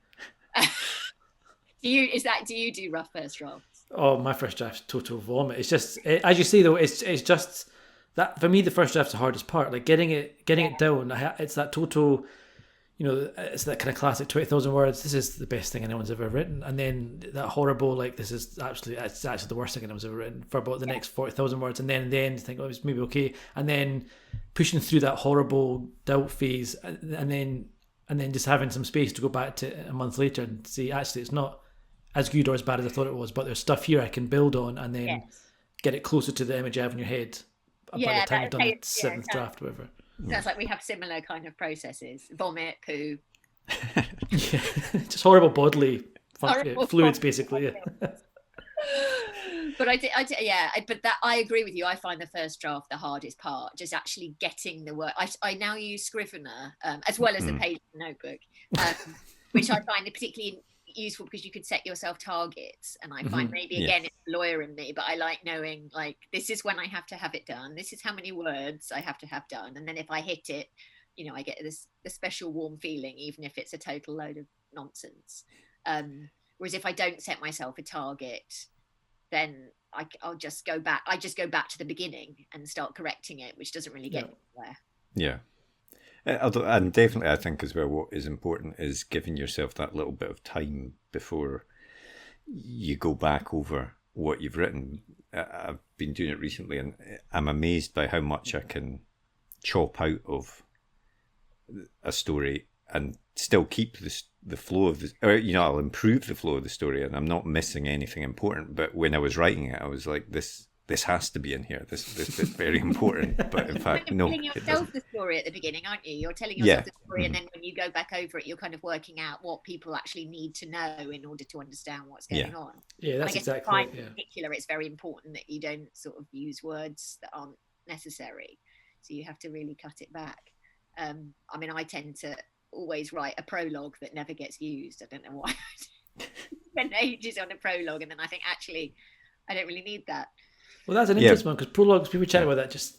Do you do rough first drafts? Oh, my first draft's total vomit. It's just, as you say though, it's just that for me the first draft's the hardest part. Like getting it down. It's that total, it's that kind of classic 20,000 words. This is the best thing anyone's ever written, and then that horrible this is it's actually the worst thing anyone's ever written for about the next 40,000 words, and then you think, oh, it's maybe okay, and then pushing through that horrible doubt phase, and then just having some space to go back to a month later and see actually it's not as good or as bad as I thought it was, but there's stuff here I can build on, and then get it closer to the image you have in your head by the time you've done the seventh draft or whatever. Sounds like we have similar kind of processes. Vomit, poo. Just horrible bodily fluids, basically. Yeah. But but that I agree with you. I find the first draft the hardest part, just actually getting the word. I now use Scrivener as well as a page notebook, which I find particularly useful because you could set yourself targets. And I find maybe again it's the lawyer in me, but I like knowing like this is when I have to have it done. This is how many words I have to have done, and then if I hit it, you know, I get the special warm feeling, even if it's a total load of nonsense. Whereas if I don't set myself a target, then I'll just go back. I just go back to the beginning and start correcting it, which doesn't really get anywhere. Yeah. And definitely, I think as well, what is important is giving yourself that little bit of time before you go back over what you've written. I've been doing it recently, and I'm amazed by how much I can chop out of a story and still keep the flow of or you know, I'll improve the flow of the story, and I'm not missing anything important. But when I was writing it, I was like, this has to be in here. This bit's very important. But in fact, no. You're telling yourself the story at the beginning, aren't you? You're telling yourself the story, and then when you go back over it, you're kind of working out what people actually need to know in order to understand what's going on. Yeah, that's exactly it. In particular, it's very important that you don't sort of use words that aren't necessary. So you have to really cut it back. I mean, I tend to always write a prologue that never gets used. I don't know why. I spend ages on a prologue, and then I think actually I don't really need that. Well, that's an interesting one because prologues, we were chatting about that just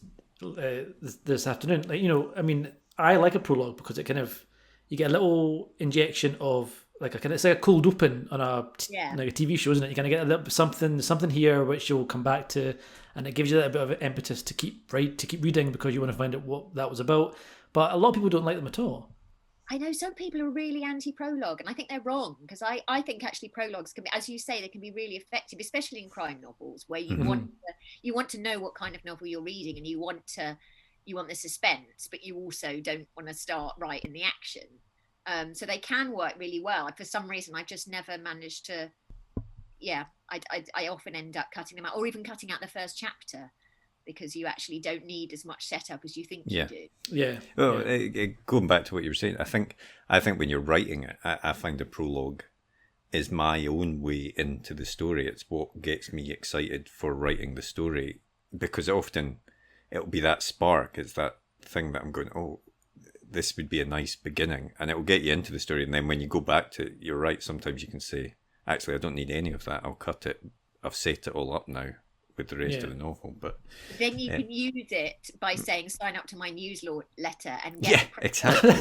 this afternoon. Like, you know, I mean, I like a prologue because it kind of, you get a little injection of like it's like a cold open on like a TV show, isn't it? You kind of get a little something here which you'll come back to, and it gives you that bit of impetus to keep reading because you want to find out what that was about. But a lot of people don't like them at all. I know some people are really anti-prologue, and I think they're wrong, because I think actually prologues can be, as you say, they can be really effective, especially in crime novels, where you want to know what kind of novel you're reading, and you want the suspense, but you also don't want to start right in the action. So they can work really well. For some reason, I've just never managed to. I often end up cutting them out, or even cutting out the first chapter, because you actually don't need as much setup as you think you do. Yeah. Well, going back to what you were saying, I think when you're writing it, I find a prologue is my own way into the story. It's what gets me excited for writing the story, because often it'll be that spark. It's that thing that I'm going, oh, this would be a nice beginning, and it will get you into the story. And then when you go back to it, you're right. Sometimes you can say, actually, I don't need any of that. I'll cut it. I've set it all up now with the rest of the novel, but then you can use it by saying sign up to my newsletter and get exactly.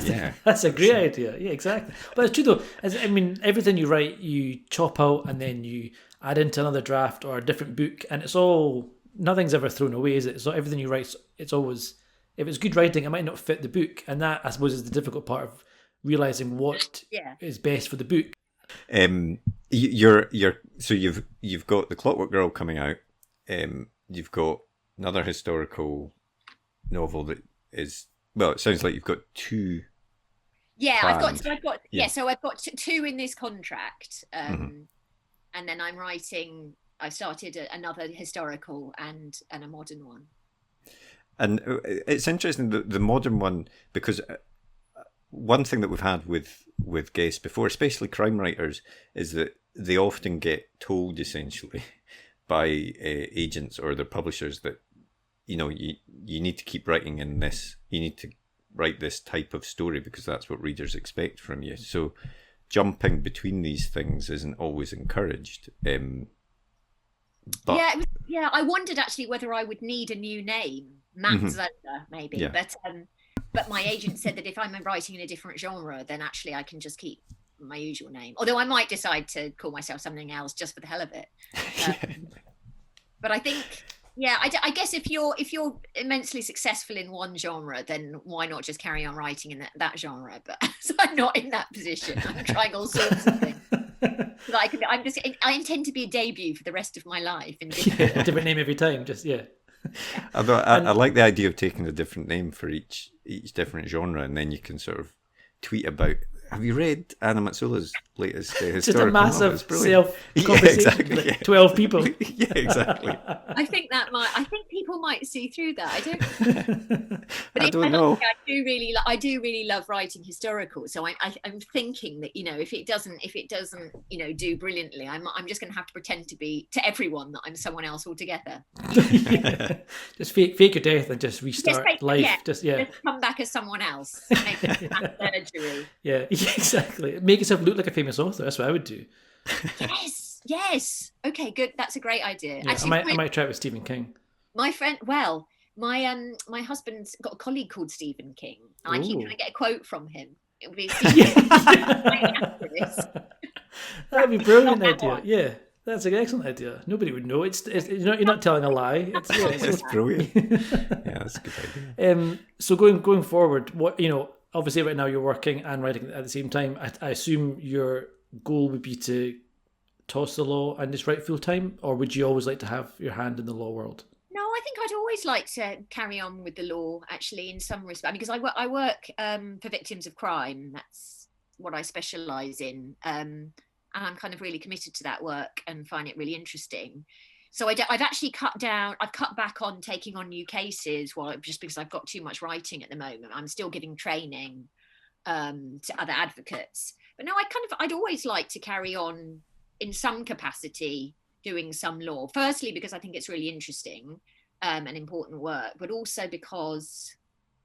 That's a great idea. Yeah, exactly. But it's true though. I mean, everything you write, you chop out and then you add into another draft or a different book, and it's all, nothing's ever thrown away, is it? So everything you write, it's always, if it's good writing, it might not fit the book, and that I suppose is the difficult part of realizing what is best for the book. So you've got The Clockwork Girl coming out. You've got another historical novel that is, well, it sounds like you've got two. Yeah, planned. So I've got two in this contract, and then I'm writing. I started another historical and a modern one. And it's interesting the modern one, because one thing that we've had with guests before, especially crime writers, is that they often get told essentially by agents or their publishers that, you know, you need to keep writing in this, you need to write this type of story because that's what readers expect from you. So jumping between these things isn't always encouraged. But I wondered actually whether I would need a new name, Mazzola maybe, but my agent said that if I'm writing in a different genre, then actually I can just keep my usual name, although I might decide to call myself something else just for the hell of it. But I think, I guess if you're immensely successful in one genre, then why not just carry on writing in that genre? But so I'm not in that position. I'm trying all sorts of things. I intend to be a debut for the rest of my life. A different name every time. Although I like the idea of taking a different name for each different genre, and then you can sort of tweet about, have you read Anna Mazzola's latest Just a historical novel. massive It's brilliant. self-conversation, exactly, like 12 people. Yeah, exactly. I think people might see through that. I don't. But I don't know. I do really love writing historical. So I'm thinking that, if it doesn't do brilliantly, I'm just going to have to pretend to be to everyone that I'm someone else altogether. Just fake your death and just restart life. Just come back as someone else. Make surgery. Yeah, exactly. Make yourself look like a famous author. That's what I would do. Yes. Okay, good. That's a great idea. Yeah, Actually, I might try it with Stephen King. My friend, my husband's got a colleague called Stephen King. And I keep trying to get a quote from him. It would be That'd be a brilliant idea. Yeah, that's an excellent idea. Nobody would know. It's you're not telling a lie. It's brilliant. Yeah, that's a good idea. So going forward, what obviously right now you're working and writing at the same time. I assume your goal would be to toss the law and just write full time, or would you always like to have your hand in the law world? No, I think I'd always like to carry on with the law, actually, in some respect, because I work for victims of crime. That's what I specialise in, and I'm kind of really committed to that work and find it really interesting. So I've actually cut back on taking on new cases, just because I've got too much writing at the moment. I'm still giving training to other advocates, but no, I'd always like to carry on in some capacity doing some law, firstly because I think it's really interesting and important work, but also because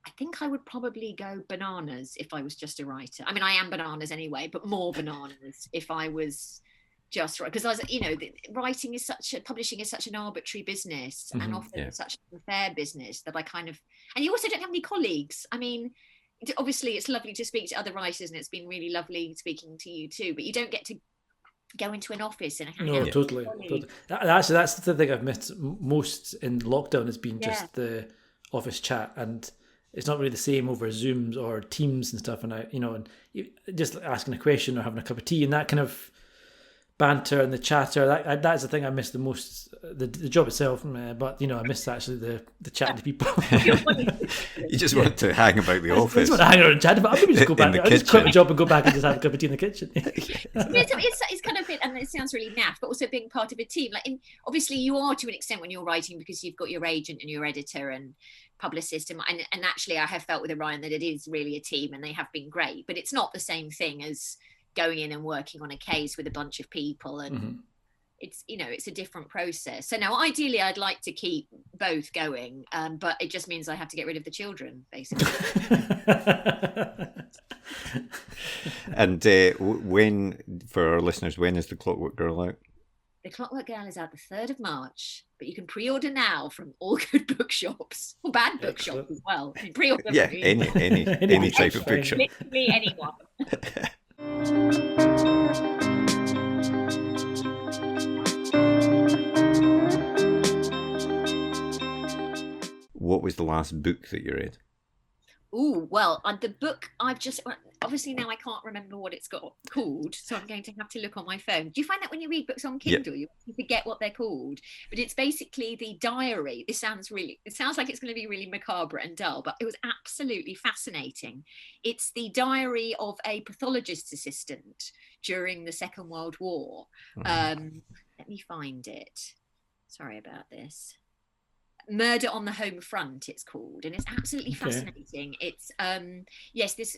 I think I would probably go bananas if I was just a writer. I mean, I am bananas anyway, but more bananas if I was just right, because publishing is such an arbitrary business, and often such an unfair business that and you also don't have any colleagues. I mean, obviously it's lovely to speak to other writers, and it's been really lovely speaking to you too, but you don't get to go into an office and hang out. Totally. That's the thing I've missed most in lockdown has been just the office chat, and it's not really the same over Zooms or Teams and stuff. And and just asking a question or having a cup of tea and that kind of banter and the chatter. That's the thing I miss the most. The job itself, but I miss actually the chatting to people. You just want to hang about the office. I just want to hang around and chat about. Maybe just go back. I just quit my job and go back and just have a cup of tea in the kitchen. It's kind of it, and it sounds really naff, but also being part of a team. Obviously, you are to an extent when you're writing, because you've got your agent and your editor and publicist, and actually, I have felt with Orion that it is really a team, and they have been great. But it's not the same thing as going in and working on a case with a bunch of people, and it's it's a different process. So now ideally I'd like to keep both going, but it just means I have to get rid of the children, basically. And when, for our listeners, when is the Clockwork Girl out? The Clockwork Girl is out the 3rd of March, but you can pre-order now from all good bookshops, or bad bookshops as well. You can pre-order any type of bookshop. Literally anyone. What was the last book that you read? Oh, well, the book I've just, obviously now I can't remember what it's called, so I'm going to have to look on my phone. Do you find that when you read books on Kindle, you forget what they're called? But it's basically the diary. It sounds like it's going to be really macabre and dull, but it was absolutely fascinating. It's the diary of a pathologist's assistant during the Second World War. Let me find it. Sorry about this. Murder on the Home Front, it's called, and it's absolutely fascinating. It's this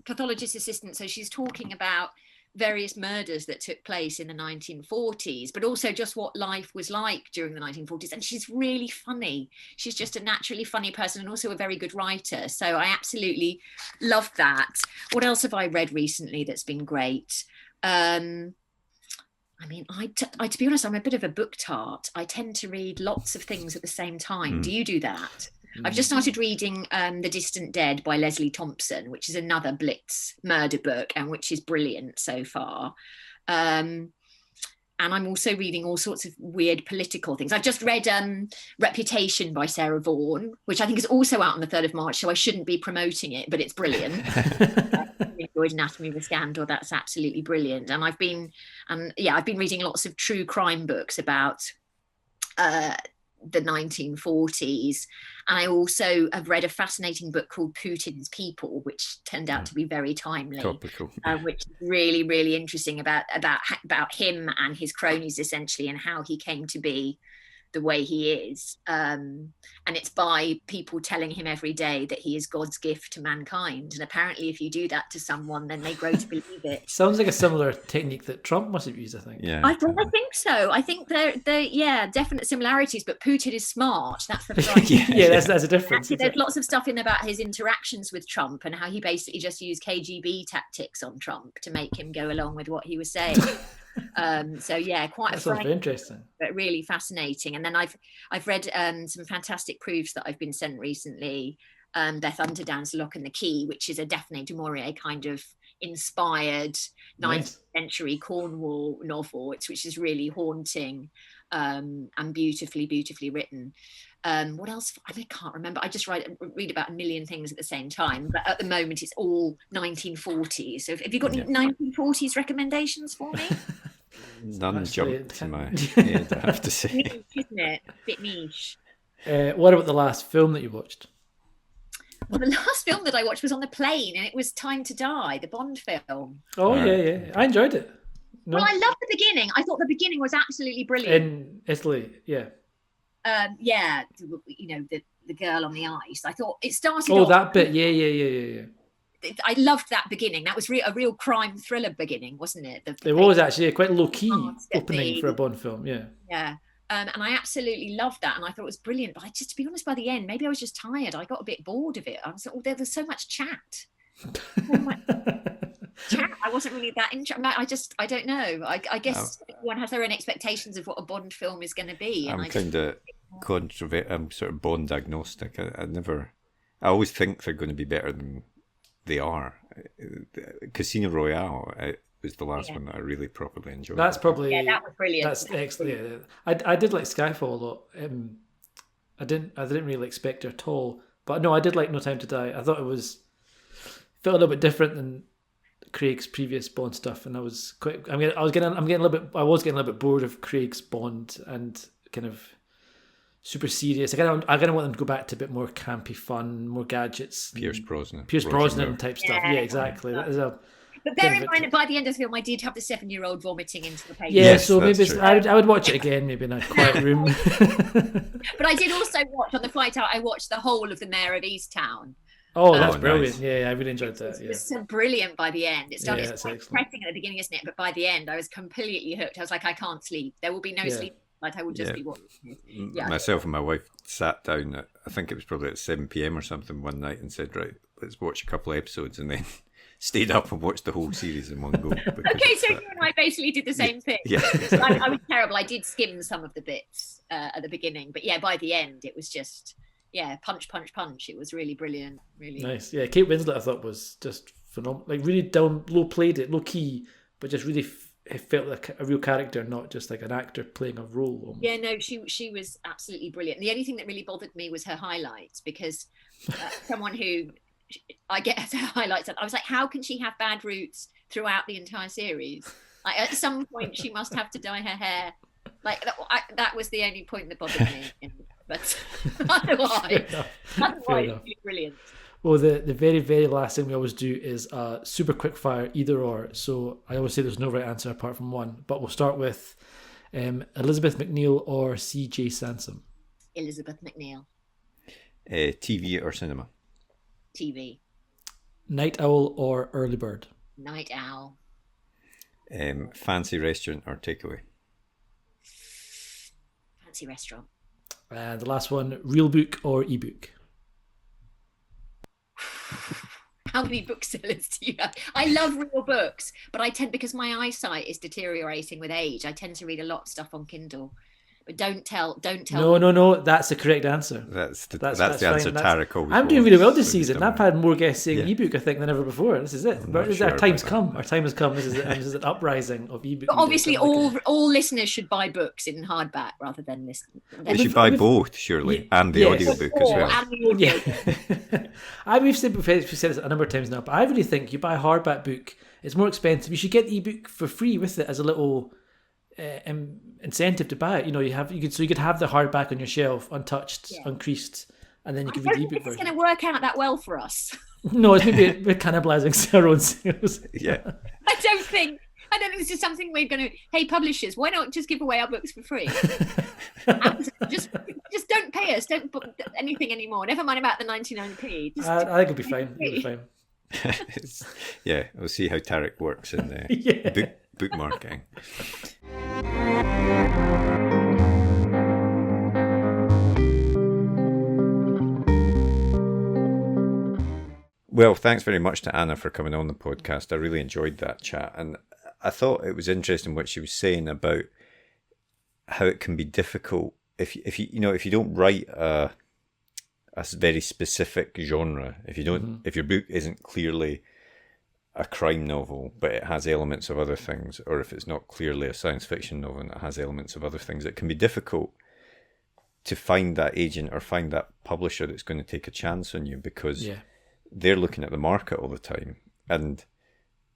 pathologist assistant, so she's talking about various murders that took place in the 1940s, but also just what life was like during the 1940s. And she's really funny. She's just a naturally funny person, and also a very good writer. So I absolutely loved that. What else have I read recently that's been great? I mean, to be honest, I'm a bit of a book tart. I tend to read lots of things at the same time. Do you do that? I've just started reading The Distant Dead by Leslie Thompson, which is another Blitz murder book, and which is brilliant so far. And I'm also reading all sorts of weird political things. I've just read Reputation by Sarah Vaughan, which I think is also out on the 3rd of March, so I shouldn't be promoting it, but it's brilliant. I enjoyed Anatomy of a Scandal. That's absolutely brilliant. And I've been reading lots of true crime books about the 1940s. And I also have read a fascinating book called Putin's People, which turned out to be very timely. Topical. Which is really, really interesting about him and his cronies, essentially, and how he came to be the way he is. And it's by people telling him every day that he is God's gift to mankind. And apparently if you do that to someone, then they grow to believe it. Sounds like a similar technique that Trump must have used, I think. Yeah, I think so. I think they're definite similarities, but Putin is smart. That's the right. That's a difference. Actually, there's lots of stuff in about his interactions with Trump and how he basically just used KGB tactics on Trump to make him go along with what he was saying. So yeah, quite very interesting, but really fascinating. And then I've read some fantastic proofs that I've been sent recently. Beth Underdown's Lock and the Key, which is a Daphne du Maurier kind of inspired 19th century Cornwall novel, which is really haunting and beautifully written. What else? I can't remember. I just read about a million things at the same time, but at the moment it's all 1940s. So have you got any 1940s recommendations for me? None jumped to my head, I have to say. Niche, isn't it? A bit niche. What about the last film that you watched? Well, the last film that I watched was on the plane, and it was Time to Die, the Bond film. Oh, yeah. I enjoyed it. No? Well, I loved the beginning. I thought the beginning was absolutely brilliant. In Italy, yeah. The girl on the ice. I thought it started. Oh, that bit, yeah. I loved that beginning. That was a real crime thriller beginning, wasn't it? It was actually a quite low key opening for a Bond film, yeah. Yeah. And I absolutely loved that, and I thought it was brilliant. But to be honest, by the end, maybe I was just tired. I got a bit bored of it. I was like, there was so much chat. I wasn't really that interested. I don't know. I guess everyone has their own expectations of what a Bond film is going to be. I'm kind of I'm sort of Bond agnostic. I always think they're going to be better than they are. Casino Royale was the last one that I really properly enjoyed. That's probably that was brilliant. That's excellent. Yeah. I did like Skyfall a lot. I didn't really like Spectre at all, but no, I did like No Time to Die. I thought it felt a little bit different than Craig's previous Bond stuff, and I was getting a little bit bored of Craig's Bond and kind of super serious. I kind of want them to go back to a bit more campy fun, more gadgets. Pierce Brosnan type stuff. Yeah, exactly. But bear in mind that by the end of the film, I did have the 7-year-old vomiting into the paper. Yeah, yes, so maybe I would watch it again, maybe in a quiet room. But I did also watch, on the flight out, I watched the whole of The Mayor of Easttown. Oh, that's brilliant. Nice. Yeah, I really enjoyed that. It was so brilliant by the end. It's quite depressing at the beginning, isn't it? But by the end, I was completely hooked. I was like, I can't sleep. There will be no sleep. Like, I will just be watching it. Yeah. Myself and my wife sat down at, I think it was probably at 7 p.m. or something one night and said, right, let's watch a couple of episodes, and then stayed up and watched the whole series in one go. Okay, so you and I basically did the same thing. Yeah. I was terrible. I did skim some of the bits at the beginning, but yeah, by the end, it was just, punch. It was really brilliant. Really nice. Yeah, Kate Winslet I thought was just phenomenal. Like really played it, low key, but just really it felt like a real character, not just like an actor playing a role. Almost. Yeah, no, she was absolutely brilliant. The only thing that really bothered me was her highlights, because someone who I get her highlights, and I was like, how can she have bad roots throughout the entire series? Like at some point she must have to dye her hair. Like that was the only point that bothered me. But otherwise really brilliant. Well, the very, very last thing we always do is super quick fire, either or. So I always say there's no right answer apart from one. But we'll start with Elizabeth McNeil or C.J. Sansom. Elizabeth McNeil. TV or cinema? TV. Night owl or early bird? Night owl. Fancy restaurant or takeaway? Fancy restaurant. And the last one, real book or ebook? How many booksellers do you have? I love real books, but because my eyesight is deteriorating with age, I tend to read a lot of stuff on Kindle. But don't tell. No. That's the correct answer. That's the answer. Tarek always. I'm doing really well this season. I've had more guests saying ebook, I think, than ever before. This is it. Our time's come. Our time has come. This is an uprising of ebook. But obviously, all listeners should buy books in hardback rather than listen. They should buy both, surely, and the audiobook as well. And the audio. We've said this a number of times now, but I really think you buy a hardback book, it's more expensive. You should get the ebook for free with it as a little incentive to buy it. You could have the hardback on your shelf, untouched, uncreased, and then you could read the ebook version. It's going to work out that well for us. No, it's maybe we're cannibalizing our own sales. Yeah. I don't think this is something we're going to. Hey, publishers, why not just give away our books for free? just don't pay us. Don't book anything anymore. Never mind about the 99p. I think it'll be fine. It'll be fine. Yeah, we'll see how Tarek works in book marketing. Well, thanks very much to Anna for coming on the podcast. I really enjoyed that chat, and I thought it was interesting what she was saying about how it can be difficult if you don't write a very specific genre, if your book isn't clearly a crime novel but it has elements of other things, or if it's not clearly a science fiction novel and it has elements of other things, it can be difficult to find that agent or find that publisher that's going to take a chance on you, because they're looking at the market all the time, and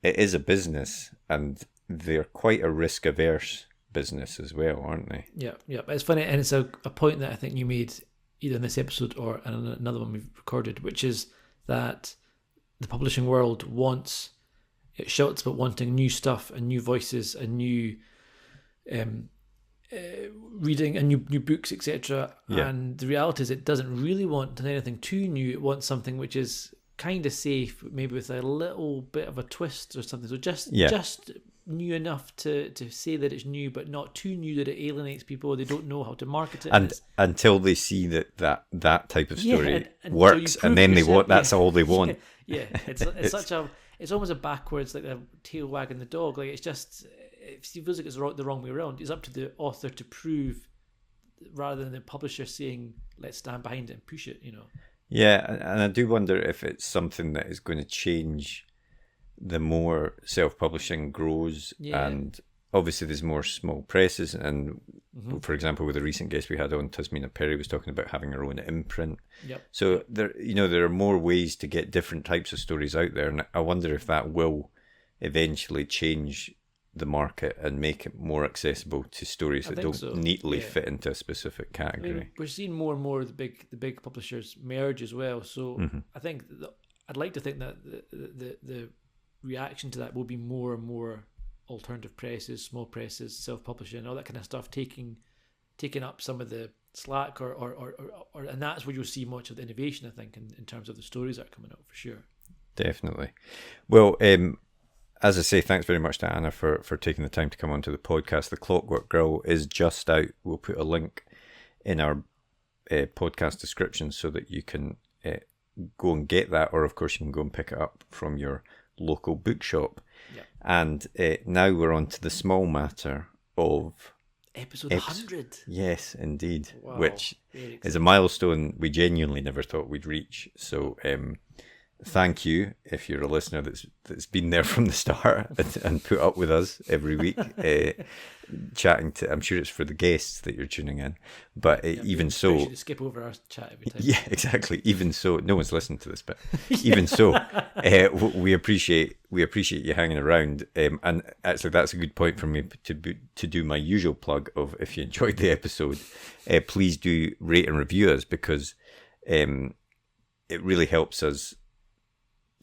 it is a business, and they're quite a risk-averse business as well, aren't they? Yeah. It's funny, and it's a point that I think you made either in this episode or in another one we've recorded, which is that the publishing world shouts about wanting new stuff and new voices and new reading and new books, etc. And the reality is it doesn't really want anything too new. It wants something which is kind of safe, maybe with a little bit of a twist or something. So just new enough to say that it's new, but not too new that it alienates people. They don't know how to market it, and until they see that type of story works, and then that's all they want. It's almost a backwards, like a tail wagging the dog. Like it feels like it's the wrong way around. It's up to the author to prove, rather than the publisher saying, "Let's stand behind it and push it." Yeah, and I do wonder if it's something that is going to change the more self-publishing grows, and obviously there's more small presses, and for example, with a recent guest we had on, Tasmina Perry was talking about having her own imprint. So there are more ways to get different types of stories out there, and I wonder if that will eventually change the market and make it more accessible to stories that don't neatly fit into a specific category. I mean, we're seeing more and more of the big publishers merge as well. So I think I'd like to think that the reaction to that will be more and more alternative presses, small presses, self-publishing, all that kind of stuff taking up some of the slack, or and that's where you'll see much of the innovation, I think, in terms of the stories that are coming out, for sure. Definitely. Well, as I say, thanks very much to Anna for taking the time to come onto the podcast. The Clockwork Girl is just out. We'll put a link in our podcast description so that you can go and get that, or of course you can go and pick it up from your local bookshop. And now we're on to the small matter of episode 100. Yes, indeed. Wow. Which is a milestone we genuinely never thought we'd reach. So thank you if you're a listener that's been there from the start and put up with us every week, chatting to. I'm sure it's for the guests that you're tuning in, but even so, should skip over our chat every time. Yeah, exactly. Even so, no one's listening to this, but even so, we appreciate you hanging around. And actually, that's a good point for me to do my usual plug of, if you enjoyed the episode, please do rate and review us, because it really helps us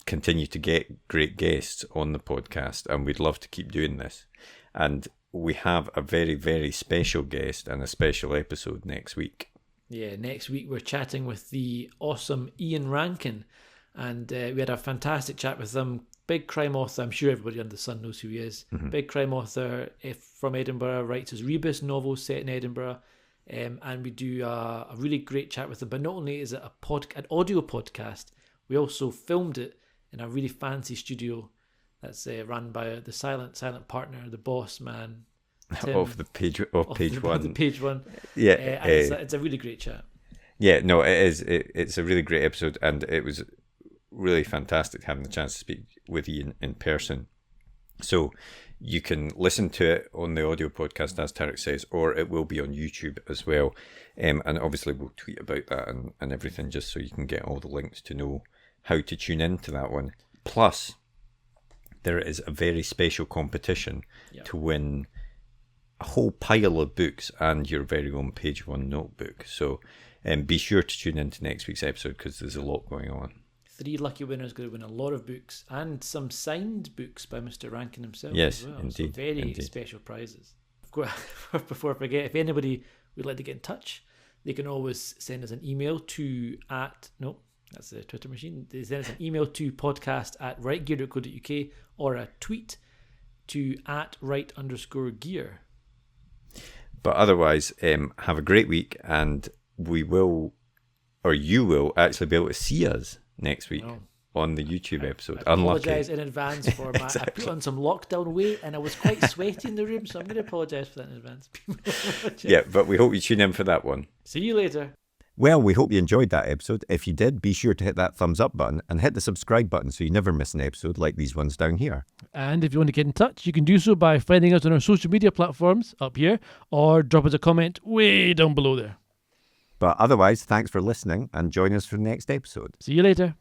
continue to get great guests on the podcast, and we'd love to keep doing this. And we have a very, very special guest and a special episode next week. Yeah, next week we're chatting with the awesome Ian Rankin, and we had a fantastic chat with him. Big crime author, I'm sure everybody under the sun knows who he is. Big crime author from Edinburgh, writes his Rebus novel set in Edinburgh, and we do a really great chat with him. But not only is it an audio podcast, we also filmed it in a really fancy studio that's run by the silent partner, the boss man, Tim, of page one. The page one. Yeah, it's a really great chat. Yeah, no, it is. It's a really great episode, and it was really fantastic having the chance to speak with Ian in person. So you can listen to it on the audio podcast, as Tarek says, or it will be on YouTube as well. And obviously we'll tweet about that and everything, just so you can get all the links to know how to tune into that one. Plus, there is a very special competition to win a whole pile of books and your very own page one notebook. So be sure to tune into next week's episode because there's a lot going on. 3 lucky winners going to win a lot of books and some signed books by Mr. Rankin himself. Yes, as well. indeed. So very indeed. special prizes. Before I forget, if anybody would like to get in touch, they can always send us an email to that's the Twitter machine. They send us an email to podcast@rightgear.co.uk or a tweet to @right_gear. But otherwise, have a great week, and you will actually be able to see us next week on the YouTube episode. I apologise in advance for my. Exactly. I put on some lockdown weight and I was quite sweaty in the room, so I'm going to apologise for that in advance. Yeah, but we hope you tune in for that one. See you later. Well, we hope you enjoyed that episode. If you did, be sure to hit that thumbs up button and hit the subscribe button so you never miss an episode like these ones down here. And if you want to get in touch, you can do so by finding us on our social media platforms up here or drop us a comment way down below there. But otherwise, thanks for listening and join us for the next episode. See you later.